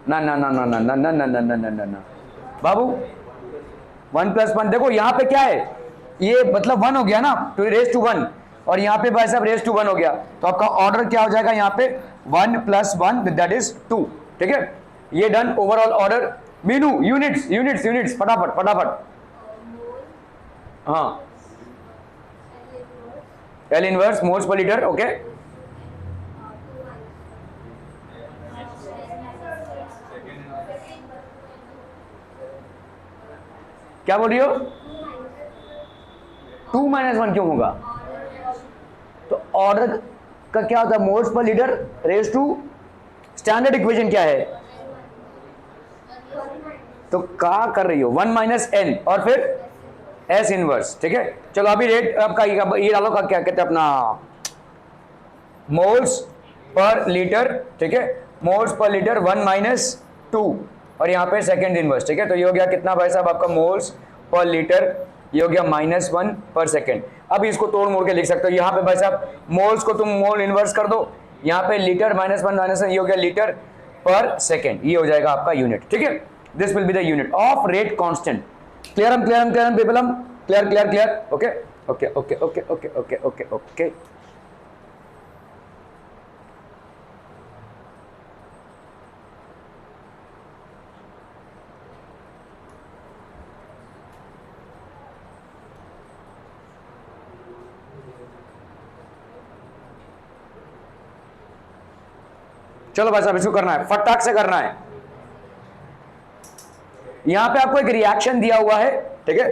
ना ना ना ना ना ना ना ना ना ना ना ना ना बाबू, 1 प्लस 1, देखो यहाँ पे क्या है, ये मतलब 1 हो गया ना, तो रेस टू 1, और यहाँ पे भाई साहब रेस टू 1 हो गया, तो आपका ऑर्डर क्या हो जाएगा यहाँ पे 1 प्लस 1 दैट इज 2, ठीक है। ये done, overall order. Meenu units units units फटाफट फटाफट, हाँ L inverse moles per litre, okay. क्या बोल रही हो, 2 माइनस 1 क्यों होगा, तो ऑर्डर का क्या होता है, moles per litre raise to, standard equation क्या है, तो क्या कर रही हो 1 माइनस n और फिर S इनवर्स, ठीक है। चलो अभी रेट आपका ये डालो का क्या कहते हैं अपना, मोल्स पर लीटर, ठीक है, मोल्स पर लीटर 1 माइनस 2 और यहाँ पे सेकंड इनवर्स, ठीक है। तो ये हो गया कितना भाई साहब आपका मोल्स पर लीटर, ये हो गया -1 पर सेकंड। अब इसको तोड़ मोड़ के लिख सकते हो, यहाँ पे भाई साहब मोल्स को तुम मोल इनवर्स कर दो, यहाँ पे लीटर -1 ये हो गया लीटर पर सेकंड, ये हो जाएगा आपका यूनिट, ठीक है। This will be the unit of rate constant. Clear people, clear, okay okay okay okay okay okay okay okay. चलो भाई साहब इसको करना है, फटाक से करना है। यहां पे आपको एक रिएक्शन दिया हुआ है, ठीक है,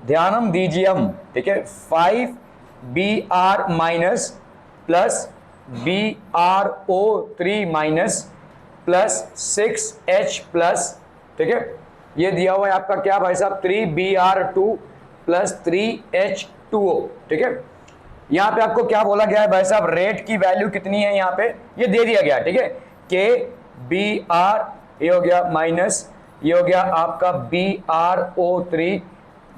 ध्यानम दीजिए हम, ठीक है, 5Br minus plus BrO3 minus plus 6H plus, ठीक है, ये दिया हुआ है आपका क्या भाई साहब 3Br2 प्लस 3H2O, ठीक है। यहां पे आपको क्या बोला गया है भाई साहब, रेट की वैल्यू कितनी है, यहां पे ये दे दिया गया, ठीक है, KBr ये हो गया माइनस, ये हो गया आपका BrO3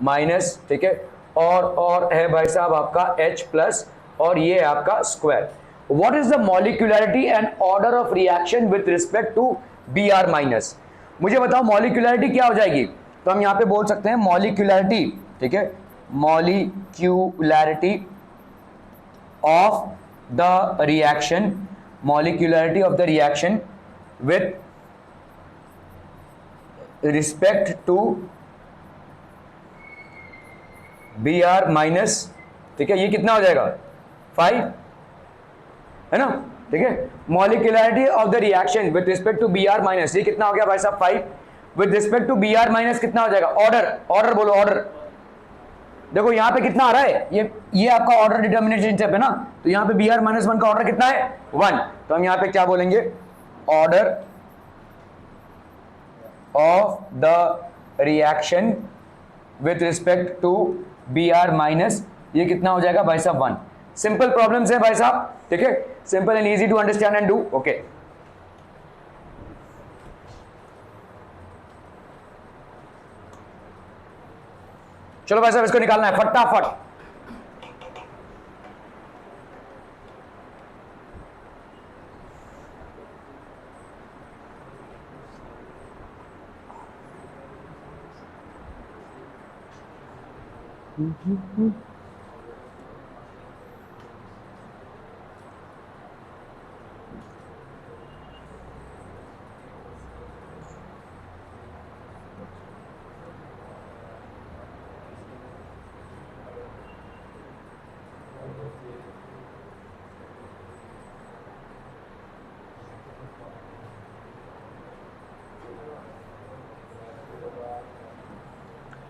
माइनस, ठीक है, और है भाई साहब आपका H प्लस, और ये है आपका square. What is the molecularity and order of reaction with respect to Br minus, मुझे बताओ मॉलिक्यूलरिटी क्या हो जाएगी। तो हम यहां पे बोल सकते हैं मॉलिक्यूलरिटी, ठीक है, molecularity of the reaction, molecularity of the reaction with respect to Br minus, ठीक है, ये कितना हो जाएगा 5, है ना, ठीक है। Molecularity of the reaction with respect to Br minus, ये कितना हो गया भाई साहब 5, with respect to Br minus कितना हो जाएगा, ऑर्डर बोलो, ऑर्डर देखो यहां पे कितना आ रहा है, ये आपका ऑर्डर डिटर्मिनेशन स्टेप है ना, तो यहां पे Br माइनस 1 का ऑर्डर कितना है 1, तो हम यहां पे क्या बोलेंगे, order of the reaction with respect to Br minus, ये कितना हो जाएगा भाई साहब 1। सिंपल प्रॉब्लम्स है भाई साहब, ठीक है, simple and easy to understand and do, okay. चलो भाई साहब इसको निकालना है फटाफट।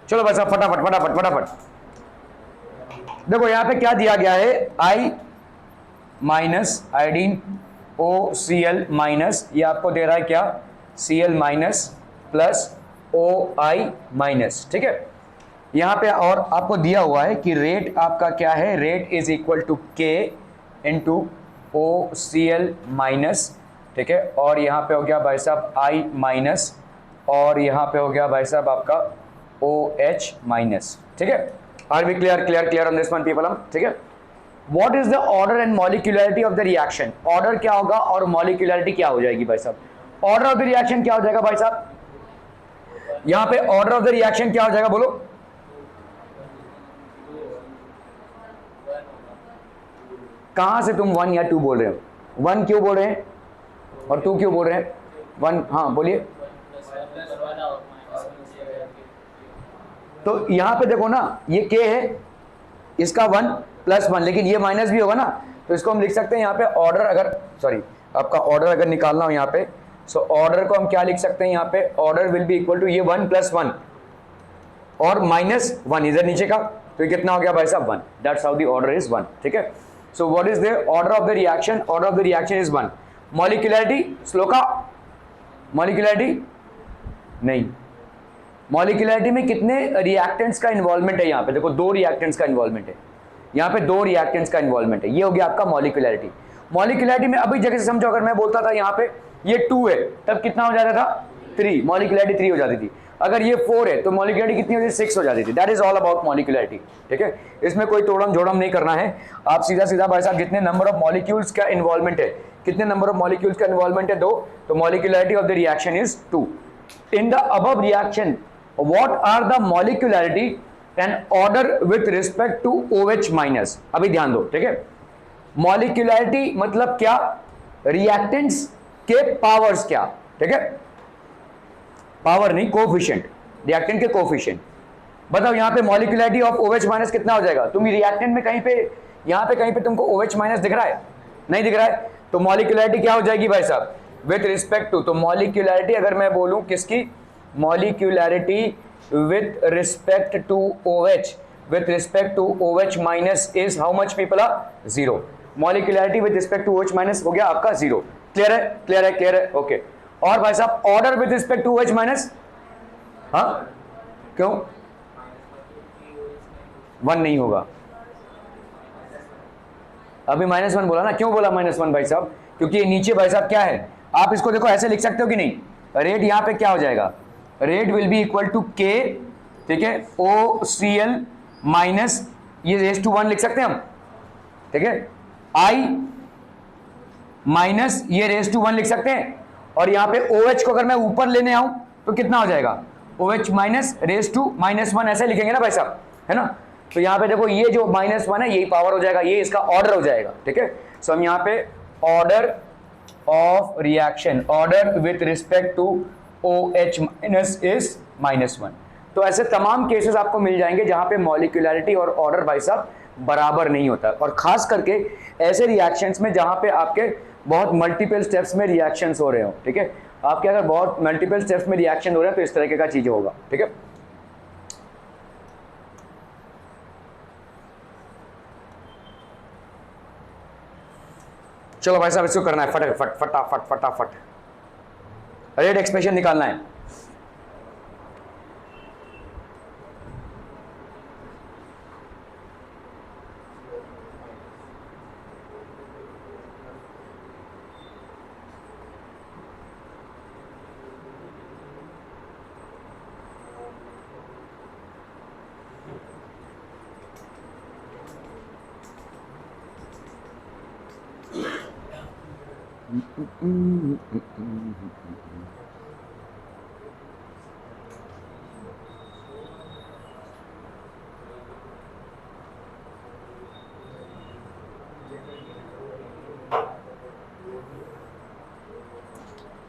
चलो भाई साहब फटाफट फटाफट फटाफट, देखो यहां पे क्या दिया गया है, I minus iodine OCl minus, ये आपको दे रहा है क्या Cl minus plus OI minus, ठीक है। यहां पे और आपको दिया हुआ है कि रेट आपका क्या है, rate is equal to K into OCl minus, ठीक है, और यहां पे हो गया भाई साहब I माइनस, और यहां पे हो गया भाई साहब आपका OH माइनस, ठीक है। Are we clear on this one people हम, ठीक है। What is the order and molecularity of the reaction, order क्या होगा और मॉलिक्यूलरिटी क्या हो जाएगी भाई साहब। ऑर्डर ऑफ द रिएक्शन क्या हो जाएगा भाई साहब, यहां पे ऑर्डर ऑफ द रिएक्शन क्या हो जाएगा बोलो, कहां से तुम 1 या 2 बोल रहे हो, 1 क्यों बोल रहे हैं और 2 क्यों बोल रहे हैं, 1, हाँ बोलिए। तो यहां पे देखो ना, ये K है, इसका 1 प्लस 1, लेकिन ये माइनस भी होगा ना, तो इसको हम लिख सकते हैं यहाँ पे ऑर्डर, अगर सॉरी आपका ऑर्डर अगर निकालना हो यहाँ पे, सो ऑर्डर को हम क्या लिख सकते हैं यहाँ पे, order will be equal to ये 1 प्लस 1 और माइनस 1 इधर नीचे का, तो ये कितना हो गया भाई साहब 1, that's how the order is 1, ठीक है। So what is the order of the reaction, order of the reaction is 1। Molecularity shloka, molecularity नहीं, मॉलिक्यूलरिटी में कितने रिएक्टेंट्स का इन्वॉल्वमेंट है, यहाँ पे देखो 2 रिएक्टेंट्स का इन्वॉल्वमेंट है, यहाँ पे 2 रिएक्टेंट्स का इन्वॉल्वमेंट है, ये हो गया आपका मॉलिक्यूलरिटी। मॉलिक्यूलरिटी में अभी जगह से समझो, अगर मैं बोलता था यहाँ पे ये 2 है तब कितना हो जाता था 3, मॉलिक्यूलरिटी 3 हो जाती थी, अगर ये 4 है तो मॉलिक्यूलरिटी कितनी होती थी 6 हो जाती थी। That is all about molecularity, ठीक है, इसमें कोई तोड़म जोड़म नहीं करना है, आप सीधा सीधा भाई साहब जितने नंबर ऑफ मॉलिक्यूल्स का इन्वॉल्वमेंट है, कितने नंबर ऑफ मॉलिक्यूल्स का इन्वॉल्वमेंट है 2, तो molecularity of the reaction is 2। In the above reaction what are the molecularity and order with respect to OH minus, अभी ध्यान दो, ठीक है। मॉलिक्यूलरिटी मतलब क्या, रिएक्टेंट्स के पावर्स क्या, ठीक है, पावर नहीं कोफिशिएंट, रिएक्टेंट के कोफिशिएंट। बताओ यहाँ पे मॉलिक्यूलरिटी ऑफ OH माइनस कितना हो जाएगा, तुम रिएक्टेंट में कहीं पे यहाँ पे कहीं पे तुमको OH माइनस दिख रहा है, नहीं दिख रहा है, तो मॉलिक्यूलरिटी क्या हो जाएगी भाई साहब, विथ रिस्पेक्ट टू, तो मॉलिक्यूलैरिटी अगर मैं बोलूं किसकी, molecularity with respect to OH, with respect to OH minus is how much people are, 0। Molecularity with respect to OH minus हो गया आपका 0। क्लियर है, क्लियर है, क्लियर है, ओके। और भाई साहब order with respect to OH minus, हाँ क्यों 1 नहीं होगा, अभी -1 बोला ना, क्यों बोला -1 भाई साहब, क्योंकि ये नीचे भाई साहब क्या है, आप इसको देखो ऐसे लिख सकते हो कि नहीं, रेट यहां पे क्या हो जाएगा, rate will be equal to K, ठीक है, OCl माइनस ये रेस टू 1 लिख सकते हैं हम, ठीक है, I माइनस ये रेस टू 1 लिख सकते हैं, और यहां पे OH को अगर मैं ऊपर लेने आऊं तो कितना हो जाएगा, OH माइनस रेस टू -1 ऐसे लिखेंगे ना भाई साहब, है ना। तो यहाँ पे देखो ये जो -1 है यही पावर हो जाएगा, ये इसका ऑर्डर हो जाएगा, ठीक है। सो हम यहाँ पे order of reaction, order with respect to OH minus is -1। तो ऐसे तमाम केसेस आपको मिल जाएंगे जहां पे मॉलिक्यूलैरिटी और ऑर्डर भाई साहब बराबर नहीं होता, और खास करके ऐसे रिएक्शंस में जहां पे आपके बहुत मल्टीपल स्टेप्स में रिएक्शंस हो रहे हो, ठीक है, आपके अगर बहुत मल्टीपल स्टेप्स में रिएक्शन हो रहे हैं तो इस तरीके का चीज होगा, ठीक है। चलो भाई साहब इसको करना है फटाफट फटाफट फटाफट, रेट एक्सप्रेशन निकालना है।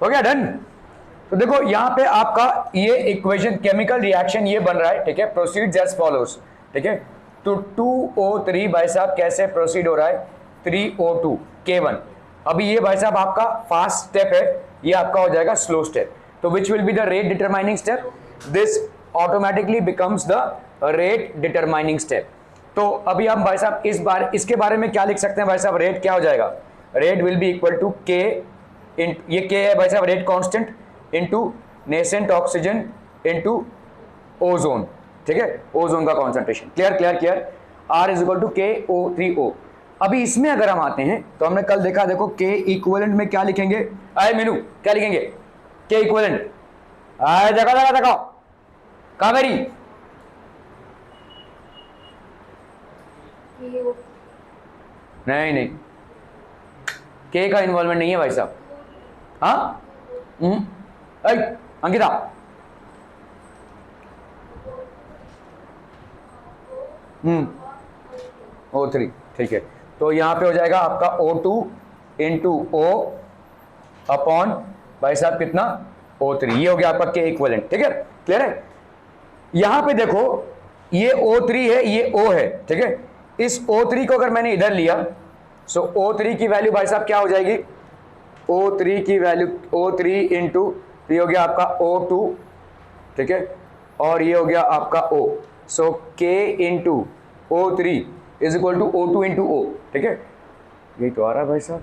हो गया डन। तो देखो यहां पे आपका ये इक्वेशन केमिकल रिएक्शन ये बन रहा है, ठीक है, प्रोसीड्स एज फॉलोज, ठीक है। तो 2O3 भाई साहब कैसे प्रोसीड हो रहा है, 3O2 K1। अभी ये भाई साहब आपका फास्ट स्टेप है, ये आपका हो जाएगा स्लो स्टेप, तो which will be the rate determining step, this automatically becomes the rate determining step. तो अभी हम भाई साहब इसके बारे में क्या लिख सकते हैं भाई साहब, रेट क्या हो जाएगा, rate will be equal to K, ये K है भाई साहब rate constant, into nascent oxygen into ozone, ठीक है, ओजोन का concentration. Clear clear clear, R is equal to KO3O। अभी इसमें अगर हम आते हैं तो हमने कल देखा, देखो K इक्विवेलेंट में क्या लिखेंगे, आए मीनू क्या लिखेंगे, K इक्विवेलेंट, आए देखो देखो देखो कावेरी, नहीं नहीं K का इन्वॉल्वमेंट नहीं है भाई साहब, हाँ अंकिता O3, ठीक है। तो यहां पे हो जाएगा आपका O2 इंटू O अपॉन भाई साहब कितना O3, ये हो गया आपका K इक्विवेलेंट, ठीक है, क्लियर है। यहां पे देखो ये O3 है, ये O है, ठीक है, इस O3 को अगर मैंने इधर लिया, सो O3 की वैल्यू भाई साहब क्या हो जाएगी, O3 की वैल्यू O3 इंटू ये हो गया आपका O2, ठीक है, और ये हो गया आपका O, so K into O3 is equal to O2 into O, ठीक है, यही तो आ रहा है भाई साहब।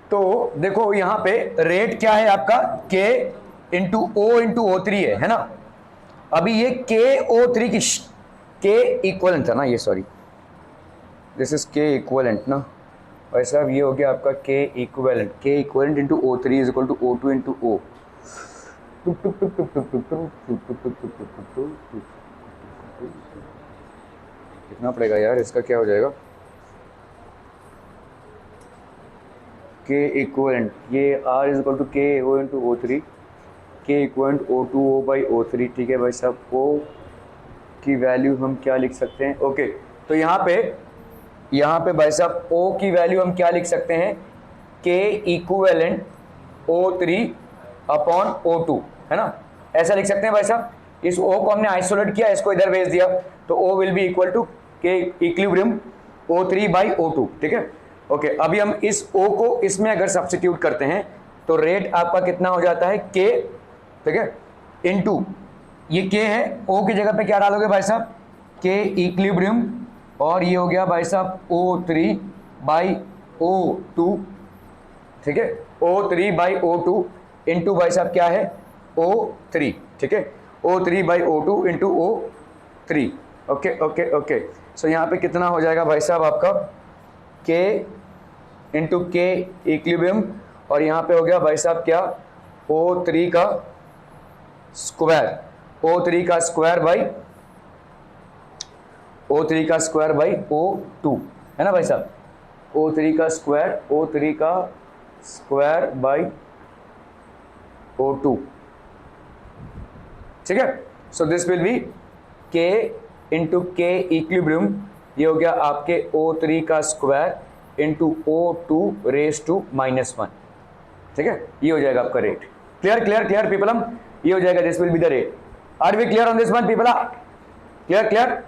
तो देखो यहां पे रेट क्या है आपका, K into O into O3 है ना। अभी ये KO3 की K इक्वलेंट था ना ये, sorry this is K equivalent ना भाई साहब, ये हो गया आपका K equivalent into O3 is equal to O2 into O। कितना पड़ेगा यार इसका, क्या हो जाएगा, K इक्वलेंट, ये R is equal to KO into O3, K equivalent O2O by O3, ठीक है भाई साहब, O की वैल्यू हम क्या लिख सकते हैं? ओके, तो यहाँ पे भाई साहब O की वैल्यू हम क्या लिख सकते हैं? K equivalent O3 upon O2, है ना, ऐसा लिख सकते हैं भाई साहब। इस O को हमने आइसोलेट किया, इसको इधर भेज दिया, तो O will be equal to K equilibrium O3 by O2, ठीक है। ओके, अभी हम इस O को इसमें अगर सब्स्टिट्यूट करते हैं तो रेट आपका कितना हो जाता है? K, ठीक है, इनटू ये K है, O की जगह पे क्या डालोगे भाई साहब? K इक्विलिब्रियम, और ये हो गया भाई साहब O3 बाई O2, ठीक है, O3 बाई O2 इंटू भाई साहब क्या है? O3, ठीक है, O3 by O2 into O3। Okay okay okay, so यहाँ पे कितना हो जाएगा भाई साहब आपका? K इंटू K इक्विलिब्रियम, और यहाँ पे हो गया भाई साहब क्या? O3 का स्क्वायर, O3 का स्क्वायर बाई O3 का स्क्वायर बाई O2, है ना भाई साहब? O3 का स्क्वायर, O3 का स्क्वायर बाई O2, ठीक है। So this will B K into K equilibrium, ये हो गया आपके O3 का square into O2 raise to -1, ठीक है, ये हो जाएगा आपका रेट। क्लियर क्लियर क्लियर पीपलम, ये हो जाएगा, this will be the rate. Are we clear on this one people? Clear clear?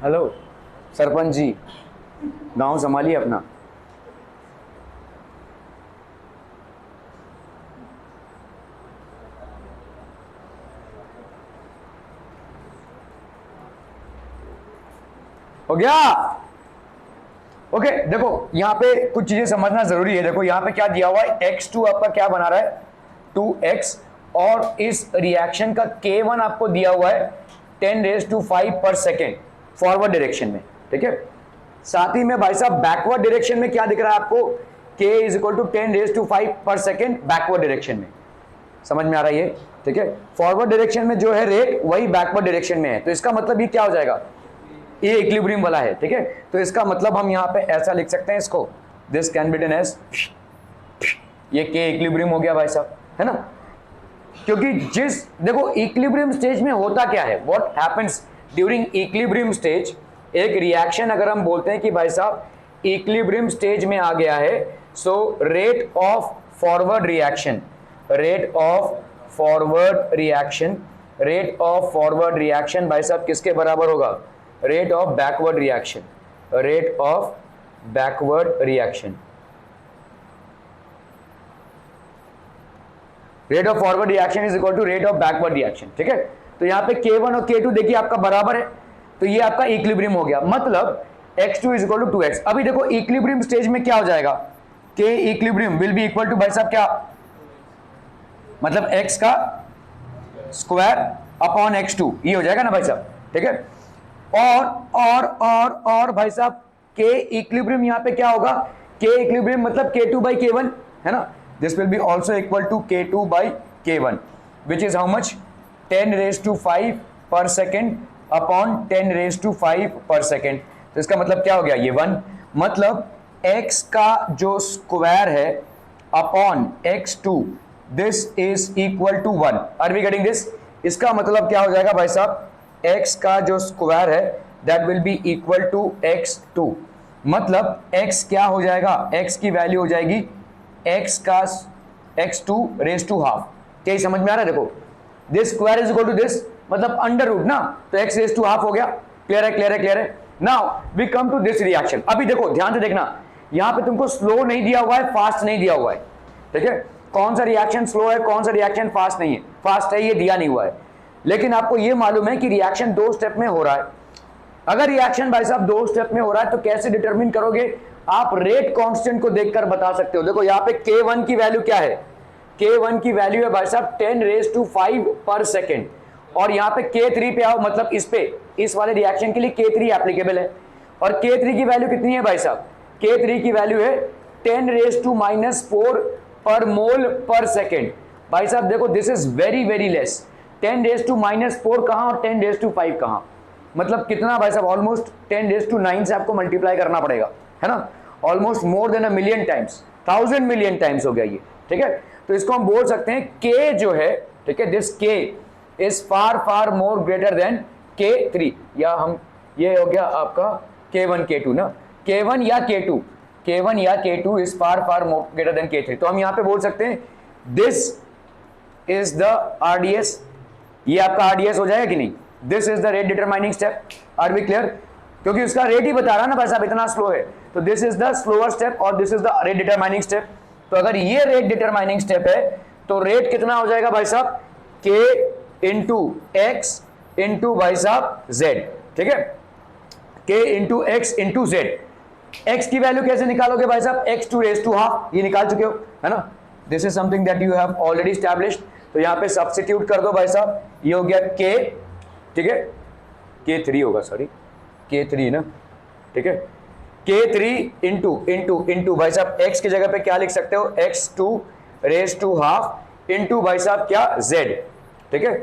Hello sarpanch ji, गांव संभालिए अपना। हो गया? ओके, देखो यहाँ पे कुछ चीजें समझना जरूरी है। देखो यहाँ पे क्या दिया हुआ है, x2 आपका क्या बना रहा है? 2x, और इस रिएक्शन का K1 आपको दिया हुआ है 10⁵ पर सेकेंड फॉरवर्ड डायरेक्शन में, ठीक है। साथ ही में भाई साहब बैकवर्ड डायरेक्शन में क्या दिख रहा है आपको? K is equal to 10⁵ per second backward direction में। समझ में आ रहा है ये? ठीक है, फॉरवर्ड डायरेक्शन में जो है रेट वही बैकवर्ड डायरेक्शन में है, तो इसका मतलब ये क्या हो जाएगा? ये इक्विलिब्रियम वाला है, ठीक है। तो इसका मतलब हम यहाँ पे ऐसा लिख सकते हैं इसको, this can be written as, ये K इक्विलिब्रियम हो गया भाई साहब, है ना। क्योंकि देखो इक्विलिब्रियम स्टेज में होता क्या है, what happens during equilibrium stage, एक रिएक्शन अगर हम बोलते हैं कि भाई साहब इक्विलिब्रियम स्टेज में आ गया है, so rate of forward reaction rate of forward reaction, rate of forward reaction भाई साहब किसके बराबर होगा, rate of backward reaction, rate of backward reaction, rate of forward reaction is equal to rate of backward reaction. ठीक है, तो यहां पे K1 और K2 देखिए आपका बराबर है, तो ये आपका इक्विलिब्रियम हो गया, मतलब x2 is equal to 2x। अभी देखो इक्विलिब्रियम स्टेज में क्या हो जाएगा, K equilibrium will be equal to भाई साहब क्या, मतलब x का स्क्वायर अपॉन x2, ये हो जाएगा ना भाई साहब। ठीक है, और भाई साहब K इक्विलिब्रियम यहां पे क्या होगा, K इक्विलिब्रियम मतलब K2 by K1 है ना, this will be also equal to K2 by K1 which is how much 10⁵ per second upon 10⁵ per second. तो इसका मतलब क्या हो गया, ये 1, मतलब x का जो स्क्वायर है upon x2 this is equal to 1। Are we getting this? इसका मतलब क्या हो जाएगा भाई साहब, x का जो स्क्वायर है that will be equal to x2, मतलब x क्या हो जाएगा, x की वैल्यू हो जाएगी x का x2 रेज टू हाफ। क्या समझ में आ रहा है? देखो this square is equal to this, मतलब अंडर रूट ना, तो x रेज टू हाफ हो गया। क्लियर है, क्लियर है, क्लियर है। Now we come to this reaction. अभी देखो ध्यान से देखना, यहां पे तुमको स्लो नहीं दिया हुआ है, फास्ट नहीं दिया हुआ है। ठीक है, कौन सा रिएक्शन स्लो है, कौन सा रिएक्शन फास्ट नहीं है, फास्ट है ये दिया नहीं हुआ है, लेकिन आपको ये मालूम है कि रिएक्शन 2 स्टेप में हो रहा है। अगर रिएक्शन भाई साहब 2 स्टेप में हो रहा है तो कैसे डिटरमिन करोगे आप, रेट कांस्टेंट को देखकर बता सकते हो। देखो यहाँ पे K1 की वैल्यू क्या है, K1 की वैल्यू है भाई साहब 10⁵ पर सेकेंड, और यहाँ पे K3 पे आओ, मतलब इस पे, इस वाले रिएक्शन के लिए K3 एप्लीकेबल है, और K3 की वैल्यू कितनी है भाई साहब, K3 की वैल्यू है 10⁻⁻⁴ पर मोल पर सेकेंड। भाई साहब देखो this is very very less, 10⁻⁻⁴ कहां और 10⁻⁵ कहां, मतलब कितना भाई साहब, ऑलमोस्ट 10⁻⁹ से आपको मल्टीप्लाई करना पड़ेगा, है ना, almost more than 1,000,000 times, 1000 million times हो गया ये। ठीक है, तो इसको हम बोल सकते हैं K जो है, ठीक है, this K is far far more greater than K3, या हम, ये हो गया आपका K1 K2 ना, K1 या K2, K1 या K2 is far far more greater than K3। तो हम यहां पे बोल सकते हैं दिस इज द RDS, ये आपका RDS हो जाएगा कि नहीं, this is the rate determining step. Are we clear? क्योंकि उसका रेट ही बता रहा ना भाई साहब इतना स्लो है, तो this is the slower step और this is the rate determining step. तो अगर ये रेट डिटरमाइनिंग स्टेप है तो रेट कितना हो जाएगा भाई साहब, K इंटू एक्स इंटू भाई साहब Z। ठीक है, K into x into Z। x की वैल्यू कैसे निकालोगे भाई साहब, x2 रेज टू हाफ, ये निकाल चुके हो है ना, this is something that you have already established. तो यहाँ पे सब्स्टिट्यूट कर दो भाई साहब, ये हो गया K, ठीक है, K3 होगा, सॉरी K3 ना, ठीक है, K3 इंटू भाई साहब x की जगह पे क्या लिख सकते हो, x2 raise to half into भाई साहब क्या Z, ठीक है,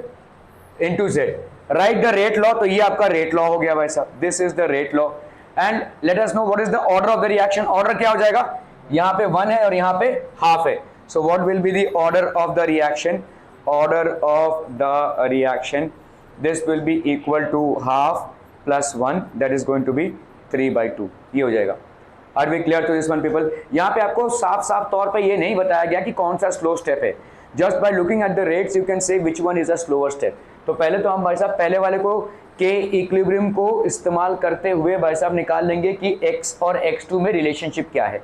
into Z। Right the rate law, तो ये आपका रेट लॉ हो गया भाई साहब, this is the rate law. And let us know what is the order of the reaction. Order क्या हो जाएगा, यहाँ पे 1 है और यहाँ पे हाफ है, so what will be the order of the reaction, order of the reaction, this will be equal to half plus 1, that is going to be 3/2, ये हो जाएगा। Are we clear to this one people? यहाँ पे आपको साफ साफ तौर पे ये नहीं बताया गया कि कौन सा स्लो स्टेप है, just by looking at the rates you can say which one is a slower step. तो पहले तो हम भाई साहब पहले वाले को के इक्विलिब्रियम को इस्तेमाल करते हुए भाई साहब निकाल लेंगे कि x और x2 में रिलेशनशिप क्या है।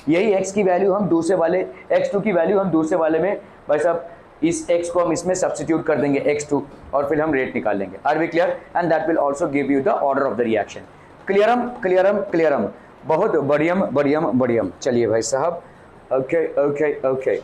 यही x की वैल्यू हम दूसरे वाले, x2 की वैल्यू हम दूसरे वाले में भाई साहब इस x को हम इसमें सब्स्टिट्यूट कर देंगे x2, और फिर हम रेट निकाल लेंगे। Are we clear? And that will also give you the order of the reaction. क्लियरम क्लियरम क्लियरम, बहुत बढ़ियम बढ़ियम बढ़ियम। चलिए भाई साहब, ओके ओके ओके,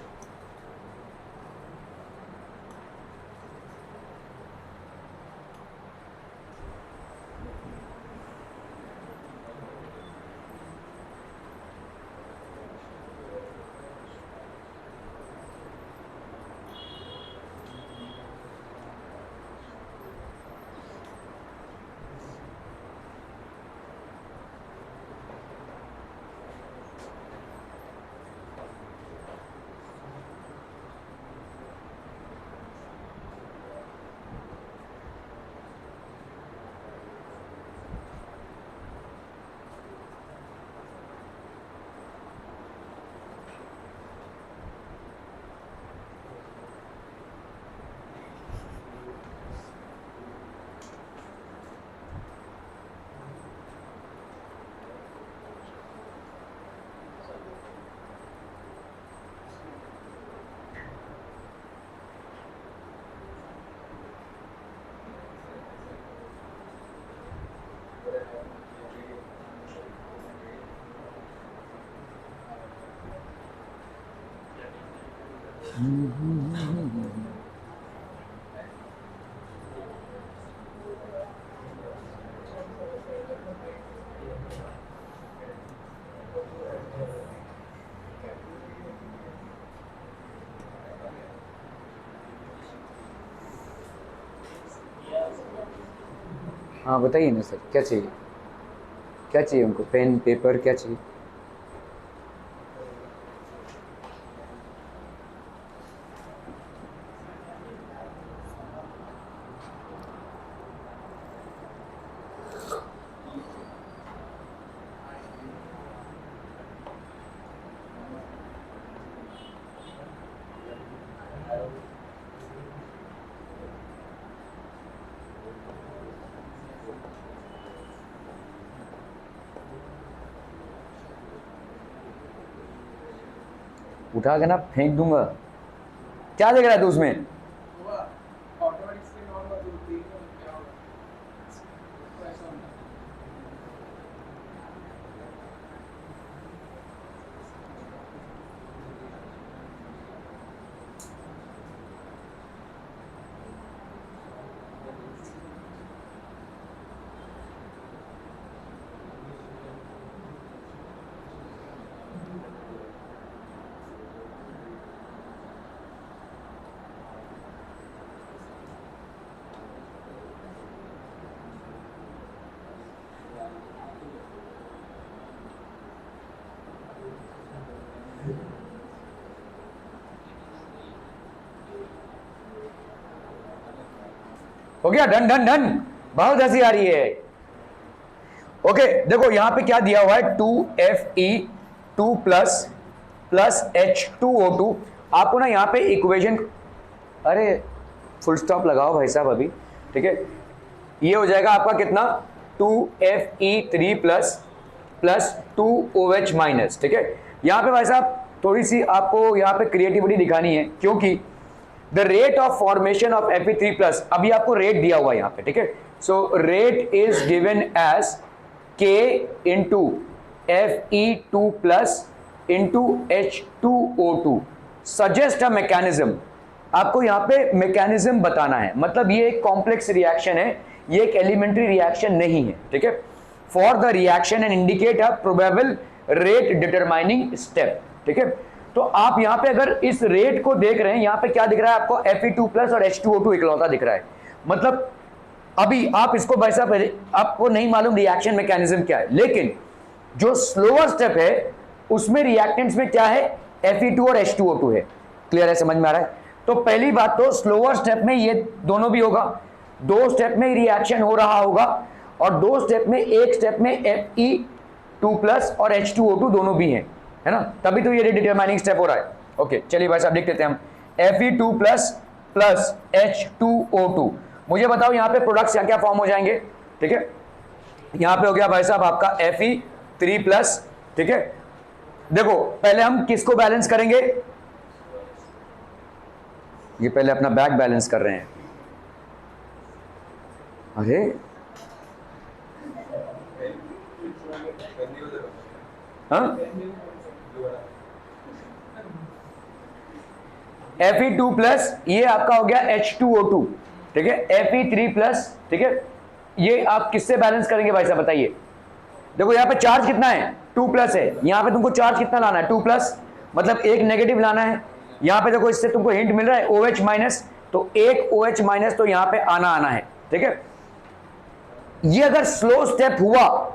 हाँ बताइए ना सर, क्या चाहिए, क्या चाहिए उनको, पेन पेपर क्या चाहिए? उठा के ना फेंक दूंगा। क्या देख रहा है तू उसमें? हुआ ऑटोमेटिक स्क्रीन ऑन कर दो, देख लो क्या होगा। ऐसा होना हो गया, डन डन डन। बहुत हंसी आ रही है। ओके देखो यहां पे क्या दिया हुआ है, 2Fe2 प्लस H2O2। आपको ना यहां पे इक्वेशन, अरे फुल स्टॉप लगाओ भाई साहब अभी, ठीक है। ये हो जाएगा आपका कितना, 2Fe3 प्लस 2OH माइनस, ठीक है। यहां पे भाई साहब थोड़ी सी आपको यहां पे क्रिएटिविटी दिखानी है, क्योंकि the rate of formation of Fe3 plus, अभी आपको रेट दिया हुआ है यहां पे, ठीक है। So rate is given as K into Fe2 plus into H2O2। Suggest a mechanism, आपको यहां पे मैकेनिज्म बताना है, मतलब ये एक कॉम्प्लेक्स रिएक्शन है, ये एक एलिमेंट्री रिएक्शन नहीं है, ठीक है। For the reaction and indicate a probable rate determining step, ठीक है। तो आप यहां पे अगर इस रेट को देख रहे हैं, यहां पे क्या दिख रहा है आपको, Fe2 प्लस और H2O2 इकलौता दिख रहा है। मतलब अभी आप इसको भाई साहब, आपको नहीं मालूम रिएक्शन मैकेनिज्म क्या है, लेकिन जो स्लोअर स्टेप है उसमें रिएक्टेंट्स में क्या है, Fe2 और H2O2 है। क्लियर है, समझ में आ रहा है? तो पहली बात तो स्लोअर स्टेप में ये दोनों भी होगा, 2 स्टेप में रिएक्शन हो रहा होगा, और 2 स्टेप में, एक स्टेप में Fe2 प्लस और H2O2 दोनों भी हैं, है ना, तभी तो ये डिटरमाइनिंग स्टेप हो रहा है। ओके चलिए भाई साहब लिख देते हैं हम, Fe2 प्लस H2O2। मुझे बताओ यहाँ पे प्रोडक्ट्स क्या क्या फॉर्म हो जाएंगे, ठीक है। यहाँ पे हो गया भाई साहब आपका Fe3 प्लस, ठीक है। देखो पहले हम किसको बैलेंस करेंगे, ये पहले अपना बैक बैलेंस कर रहे हैं। अरे हाँ, Fe2 प्लस ये आपका हो गया H2O2, ठीक है। Fe3 प्लस, ठीक है। ये आप किससे बैलेंस करेंगे भाई साहब बताइए। देखो यहाँ पे चार्ज कितना है, 2 प्लस है, यहाँ पे तुमको चार्ज कितना लाना है, 2 प्लस, मतलब एक नेगेटिव लाना है। यहाँ पे देखो इससे तुमको हिंट मिल रहा है OH माइनस, तो एक OH माइनस तो यहाँ पे आना है, ठीक है। ये अगर स्लो स्टेप हुआ,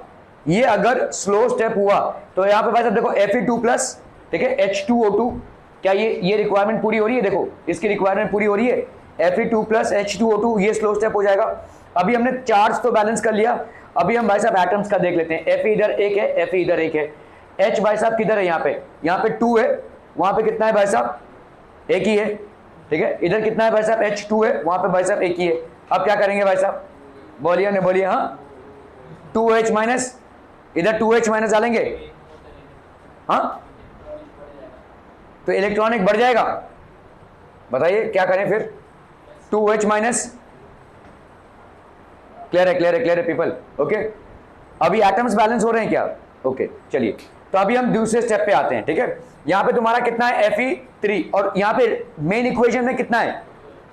ये अगर स्लो स्टेप हुआ तो यहाँ पे भाई साहब देखो Fe2 प्लस, ठीक है, H2O2, क्या ये रिक्वायरमेंट पूरी हो रही है, देखो इसकी रिक्वायरमेंट पूरी हो रही है, Fe2 प्लस H2O2, ये स्लो स्टेप हो जाएगा। अभी हमने चार्ज तो बैलेंस कर लिया, अभी हम भाई साहब एटम्स का देख लेते हैं। Fe इधर एक है, Fe इधर एक है, H भाई साहब किधर है, यहाँ पे 2 है, वहां पे कितना है भाई साहब, एक ही है, ठीक है। इधर कितना है भाई साहब, H2 है, वहां पे भाई साहब एक ही है। अब क्या करेंगे भाई साहब, बोलिए ना बोलिए, हाँ 2H माइनस, इधर 2H माइनस डालेंगे, हाँ तो इलेक्ट्रॉनिक बढ़ जाएगा, बताइए क्या करें फिर, 2H माइनस। क्लियर है, क्लियर है, क्लियर है पीपल, ओके। अभी एटम्स बैलेंस हो रहे हैं क्या, ओके चलिए तो अभी हम दूसरे स्टेप पे आते हैं, ठीक है। यहाँ पे तुम्हारा कितना है Fe3 और यहाँ पे मेन इक्वेशन में कितना है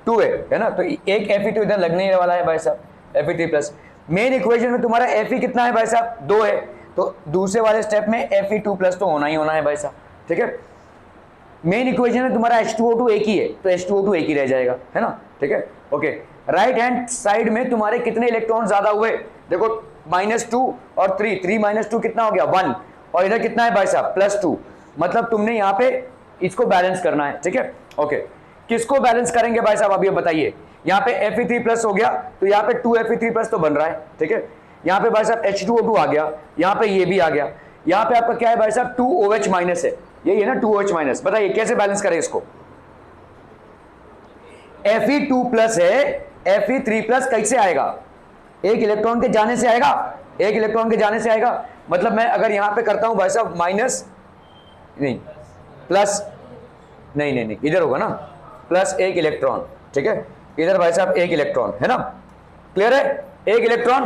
2 है ना, तो एक Fe2 इधर लगने ही वाला है भाई साहब, Fe3 प्लस। मेन इक्वेशन में तुम्हारा Fe कितना है भाई साहब 2 है, तो दूसरे वाले स्टेप में Fe2 प्लस तो होना ही होना है भाई साहब, ठीक है। मेन इक्वेशन में तुम्हारा H2O2 एक ही है, तो H2O2 एक ही रह जाएगा, है ना, ठीक है। ओके, राइट हैंड साइड में तुम्हारे कितने इलेक्ट्रॉन ज्यादा हुए, देखो -2 और 3, 3 - 2 कितना हो गया 1, और इधर कितना है भाई साहब +2, मतलब तुमने यहाँ पे इसको बैलेंस करना है, ठीक है। ओके, किसको बैलेंस करेंगे भाई साहब, अब ये बताइए। यहाँ पे Fe3 प्लस हो गया, तो यहाँ पे 2 Fe3 प्लस तो बन रहा है, ठीक है। यहाँ पे भाई साहब H2O2 आ गया, यहाँ पे ये भी आ गया, यहाँ पे आपका क्या है भाई साहब 2OH माइनस है, यही है ना 2OH माइनस। बताइए कैसे बैलेंस करें इसको। Fe2 प्लस है, Fe3 प्लस कैसे आएगा, एक इलेक्ट्रॉन के जाने से आएगा, एक इलेक्ट्रॉन के जाने से आएगा। मतलब मैं अगर यहां पे करता हूं भाई साहब माइनस नहीं प्लस नहीं नहीं नहीं इधर होगा ना, प्लस एक इलेक्ट्रॉन, ठीक है, इधर भाई साहब एक इलेक्ट्रॉन, है ना, क्लियर है, एक इलेक्ट्रॉन,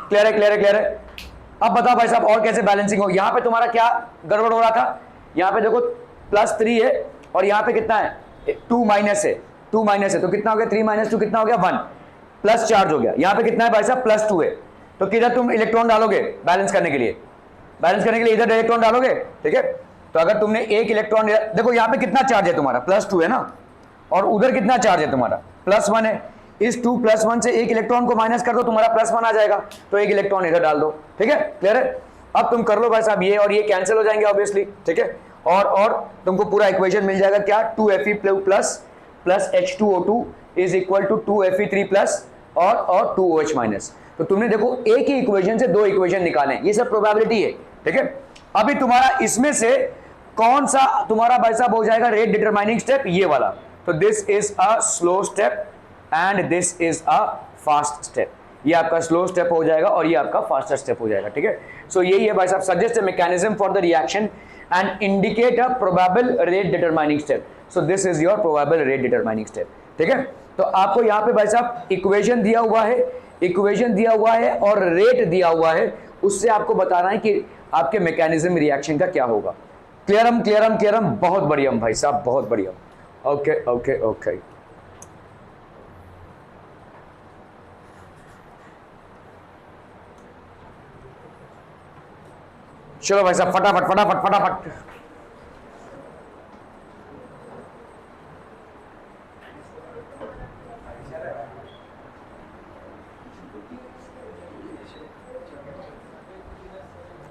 क्लियर है क्लियर है क्लियर है। अब बताओ भाई साहब और कैसे बैलेंसिंग हो। यहां पे तुम्हारा क्या गड़बड़ हो रहा था, यहां पे देखो +3 है और यहां पे कितना है 2 माइनस है, 2 माइनस है, तो कितना हो गया 3 - 2 कितना हो गया 1, प्लस चार्ज हो गया। यहां पे कितना है भाई साहब +2 है, तो किधर तुम इलेक्ट्रॉन डालोगे बैलेंस करने के लिए, बैलेंस करने के लिए इधर इलेक्ट्रॉन डालोगे, ठीक है। तो अगर तुमने एक इलेक्ट्रॉन, देखो यहाँ पे कितना चार्ज है तुम्हारा +2 है ना, और उधर कितना चार्ज है तुम्हारा +1 है, इस 2 + 1 से एक इलेक्ट्रॉन को माइनस कर दो, तुम्हारा +1 आ जाएगा, तो एक इलेक्ट्रॉन इधर डाल दो, ठीक है, क्लियर है। अब तुम कर लो भाई साहब, ये और ये कैंसिल हो जाएंगे ऑब्वियसली, ठीक है, और तुमको पूरा इक्वेशन मिल जाएगा क्या 2Fe plus H2O2 is equal to 2Fe3 plus और 2OH माइनस। तो तुमने देखो एक ही इक्वेशन से दो इक्वेशन निकाले, ये सब प्रोबेबिलिटी है, ठीक है। अभी तुम्हारा इसमें से कौन सा तुम्हारा भाई साहब हो जाएगा रेट डिटरमाइनिंग स्टेप, ये वाला। तो this is a slow step and this is a fast step, ये आपका स्लो स्टेप हो जाएगा और ये आपका फास्टर स्टेप हो जाएगा, ठीक है। सो यही है भाई साहब, suggest a mechanism for the reaction and indicate a probable rate determining step. So this is your probable rate determining step, ठीक है। तो आपको यहाँ पे भाई साहब इक्वेशन दिया हुआ है, इक्वेशन दिया हुआ है और रेट दिया हुआ है, उससे आपको बताना है कि आपके मैकेनिज्म रिएक्शन का क्या होगा। क्लियरम क्लियरम क्लियरम, बहुत बढ़िया भाई साहब, बहुत बढ़िया। ओके ओके ओके, चलो भाई साहब फटाफट फटाफट फटाफट।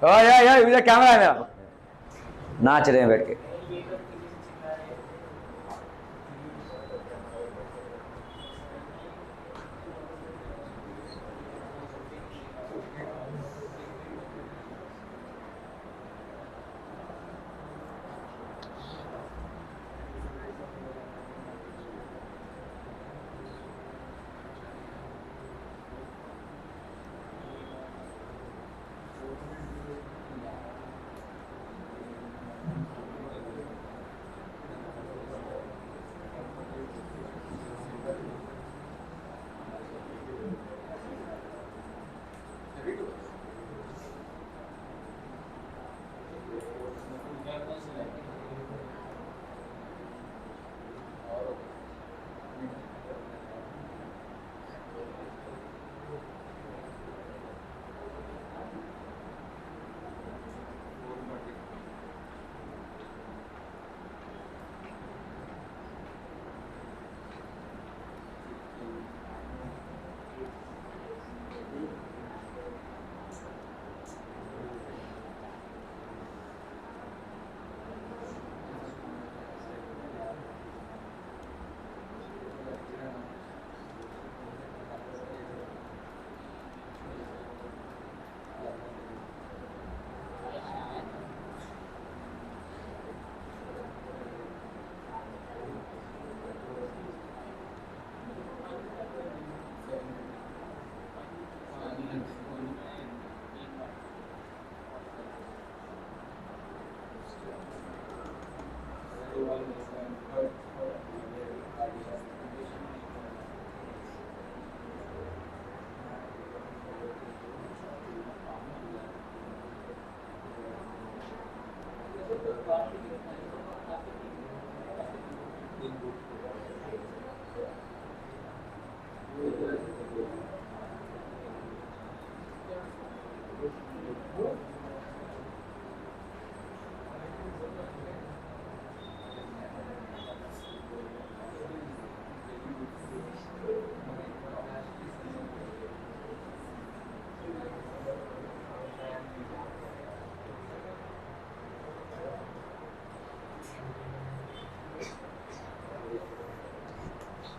यार इधर कैमरा है मेरा, नाच रहे हैं बैठ के।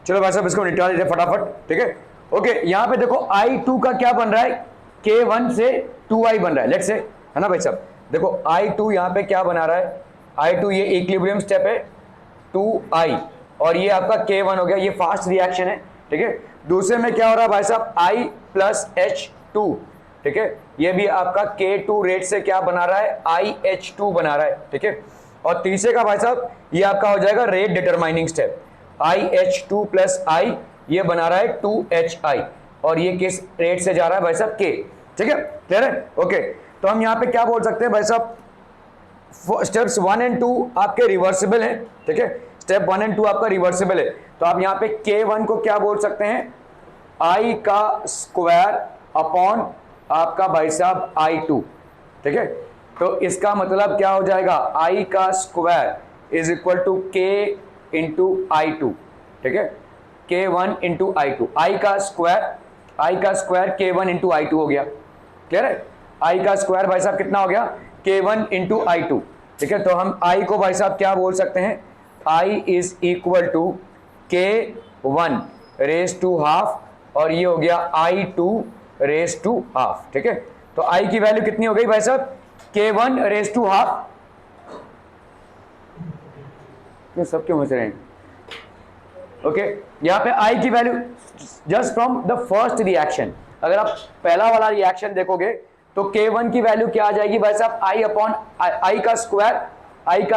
चलो भाई साहब इसको निकाल देते फटाफट, ठीक है। ओके, यहाँ पे देखो I2 का क्या बन रहा है, K1 से 2I बन रहा है, लेट्स से, है ना भाई साहब। देखो I2 यहाँ पे क्या बना रहा है, I2 ये इक्विलिब्रियम स्टेप है 2I, और ये आपका K1 हो गया, ये फास्ट रिएक्शन है, ठीक है। दूसरे में क्या हो रहा है भाई साहब, I प्लस H2, ठीक है, ये भी आपका K2 रेट से क्या बना रहा है, IH2 बना रहा है, ठीक है। और तीसरे का भाई साहब ये आपका हो जाएगा rate determining step, IH2 plus I, ये बना रहा है 2HI, और ये किस रेट से जा रहा है भाई साहब, K, ठीक है, क्लियर है। ओके, तो हम यहाँ पे क्या बोल सकते हैं भाई साहब, स्टेप्स 1 एंड 2 आपके रिवर्सिबल हैं, ठीक है, स्टेप 1 एंड 2 आपका रिवर्सिबल है। तो आप यहाँ पे K1 को क्या बोल सकते हैं, I का स्क्वायर अपॉन आपका भाई साहब I2, ठीक है। तो इसका मतलब क्या हो जाएगा, I का square is equal to K into I2, ठीक है, K1 इंटू I2, I का स्क्वायर K1 इंटू I2 हो गया, क्लियर है। I का स्क्वायर भाई साहब कितना हो गया, K1 इंटू I2, ठीक है। तो हम I को भाई साहब क्या बोल सकते हैं, I is equal to K1 raise to half, और ये हो गया I2 रेज टू हाफ, ठीक है। तो I की वैल्यू कितनी हो गई भाई साहब, K1 रेज टू हाफ, ये सब क्यों हंस रहे हैं, ओके। यहाँ पे I की value just from the first reaction, अगर आप पहला वाला रिएक्शन देखोगे तो K1 की वैल्यू क्या आ जाएगी भाई साहब, I अपॉन I का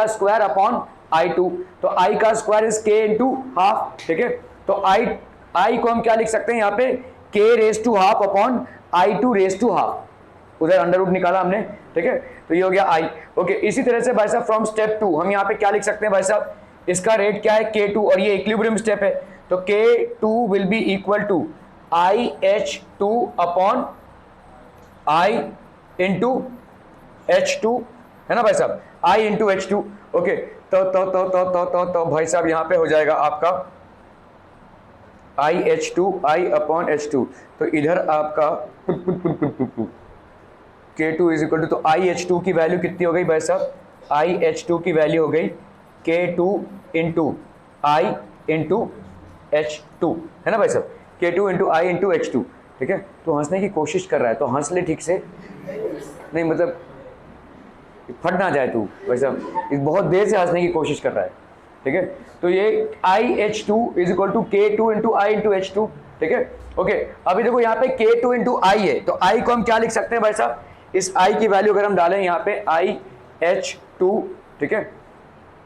स्क्वायर अपॉन I2, तो I का square is K into half, ठीक है। तो I को हम क्या लिख सकते हैं यहाँ पे, K raise to half upon I2 raise to half, उधर अंडर रूट निकाला हमने, ठीक है। तो ये हो गया I, ओके। इसी तरह से भाई साहब फ्रॉम स्टेप 2 हम यहाँ पे क्या लिख सकते हैं भाई साहब, इसका रेट क्या है K2, और ये इक्विलिब्रियम स्टेप है, तो K2 will be equal to IH2 upon I into H2, है ना भाई साहब, I इंटू H2, ओके। तो भाई साहब यहाँ पे हो जाएगा आपका IH2 I अपॉन H2, तो इधर आपका K2 इज इक्वल टू, तो IH2 की वैल्यू कितनी हो गई भाई साहब, IH2 की वैल्यू हो गई K2 into I into H2, है ना भाई साहब, K2 into I into H2, ठीक है। तो हंसने की कोशिश कर रहा है तो हंस ले ठीक से, नहीं मतलब फट ना जाए तू भाई साहब, बहुत देर से हंसने की कोशिश कर रहा है, ठीक है। तो ये IH2 is equal to K2 into I into H2, ठीक है, ओके। अभी देखो यहाँ पे K2 इंटू I है, तो I को हम क्या लिख सकते हैं भाई साहब, इस I की वैल्यू अगर हम डालें यहाँ पे IH2, ठीक है,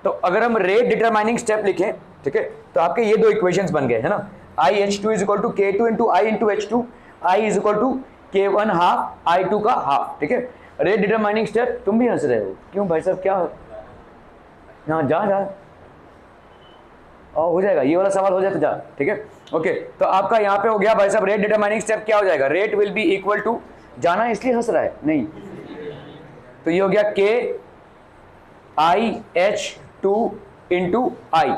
तो अगर हम रेट डिटरमाइनिंग स्टेप लिखें, ठीक है, तो आपके ये दो इक्वेशंस बन गए, है ना। IH2 is equal to K2 into I into H2, I is equal to K1 half I2 का हाफ, ठीक है। रेट डिटरमाइनिंग स्टेप, तुम भी हंस रहे हो क्यों भाई साहब, क्या, हाँ जा हो जाएगा, ये वाला सवाल हो जाए तो जा, ठीक है, ओके। तो आपका यहाँ पे हो गया भाई साहब रेट डिटरमाइनिंग स्टेप क्या हो जाएगा, rate will be equal to, जाना इसलिए हंस रहा है नहीं, तो ये हो गया KIH2 into I,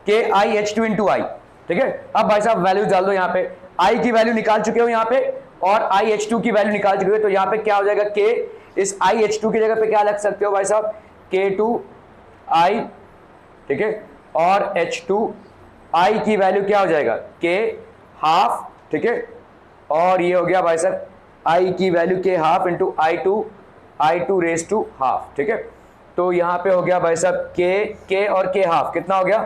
KIH2 into I, ठीक है। अब भाई साहब वैल्यू डाल दो, यहाँ पे I की वैल्यू निकाल चुके हो यहाँ पे, और IH2 की वैल्यू निकाल चुके हो, तो यहाँ पे क्या हो जाएगा, K इस IH2 की जगह पे क्या लग सकते हो भाई साहब, K2I, ठीक है, और H2 I की वैल्यू क्या हो जाएगा, K हाफ, ठीक है, और ये हो गया भाई साहब I की value K half into I2 raise to half, ठीक है। तो यहाँ पे हो गया भाई साहब K और K हाफ कितना हो गया,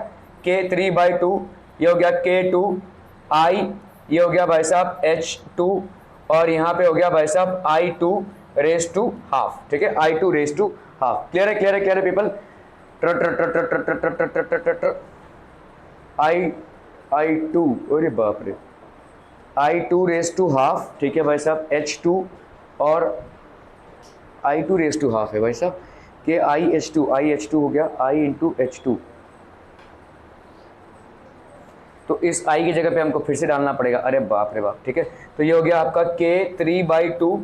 K3/2, ये हो गया K2I, ये हो गया भाई साहब H2, और यहाँ पे हो गया भाई साहब I2 रेज टू हाफ, ठीक है, I2 raise to half. Clear है पीपल, I2, अरे बाप रे, I2 रेज टू हाफ, ठीक है भाई साहब, H2 और I2 रेज टू हाफ है भाई साहब, के IH2 हो गया I इंटू H2, तो इस I की जगह पे हमको फिर से डालना पड़ेगा, अरे बाप रे बाप, ठीक है। तो ये हो गया आपका K3/2,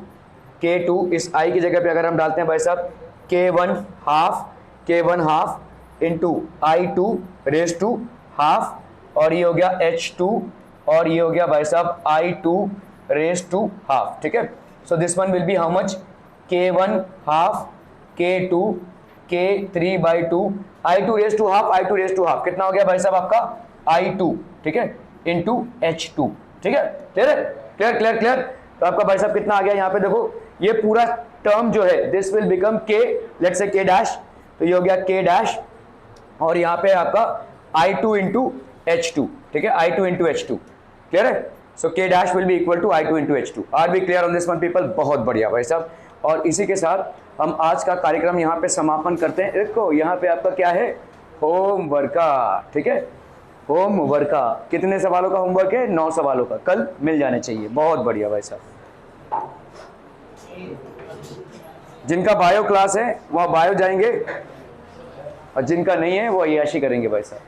K2 इस I की जगह पे अगर हम डालते हैं भाई साहब K1 half into I2 raise to half, और ये हो गया H2, और ये हो गया भाई साहब I2 रेज टू हाफ, ठीक है। So this one will be how much, K1 half, K2, K3/2, I2 raise to half, I2 raise to half, कितना हो गया भाई साहब आपका I2, ठीक है, इंटू H2, ठीक है, क्लियर है, क्लियर क्लियर क्लियर। तो आपका भाई साहब कितना आ गया यहाँ पे, देखो ये पूरा टर्म जो है this will become K, let's say K dash, तो ये हो गया K डैश, और यहाँ पे आपका I2 इंटू H2, ठीक है, I2 इंटू H2, क्लियर है। So K dash will be equal to I2 into H2। Are we clear on this one people, बहुत बढ़िया भाई साहब। और इसी के साथ हम आज का कार्यक्रम यहाँ पे समापन करते हैं। देखो यहाँ पे आपका क्या है, होमवर्क का, ठीक है, होमवर्क का कितने सवालों का होमवर्क है, 9 सवालों का, कल मिल जाने चाहिए। बहुत बढ़िया भाई साहब। जिनका बायो क्लास है वह बायो जाएंगे, और जिनका नहीं है वो अय्याशी करेंगे भाई साहब।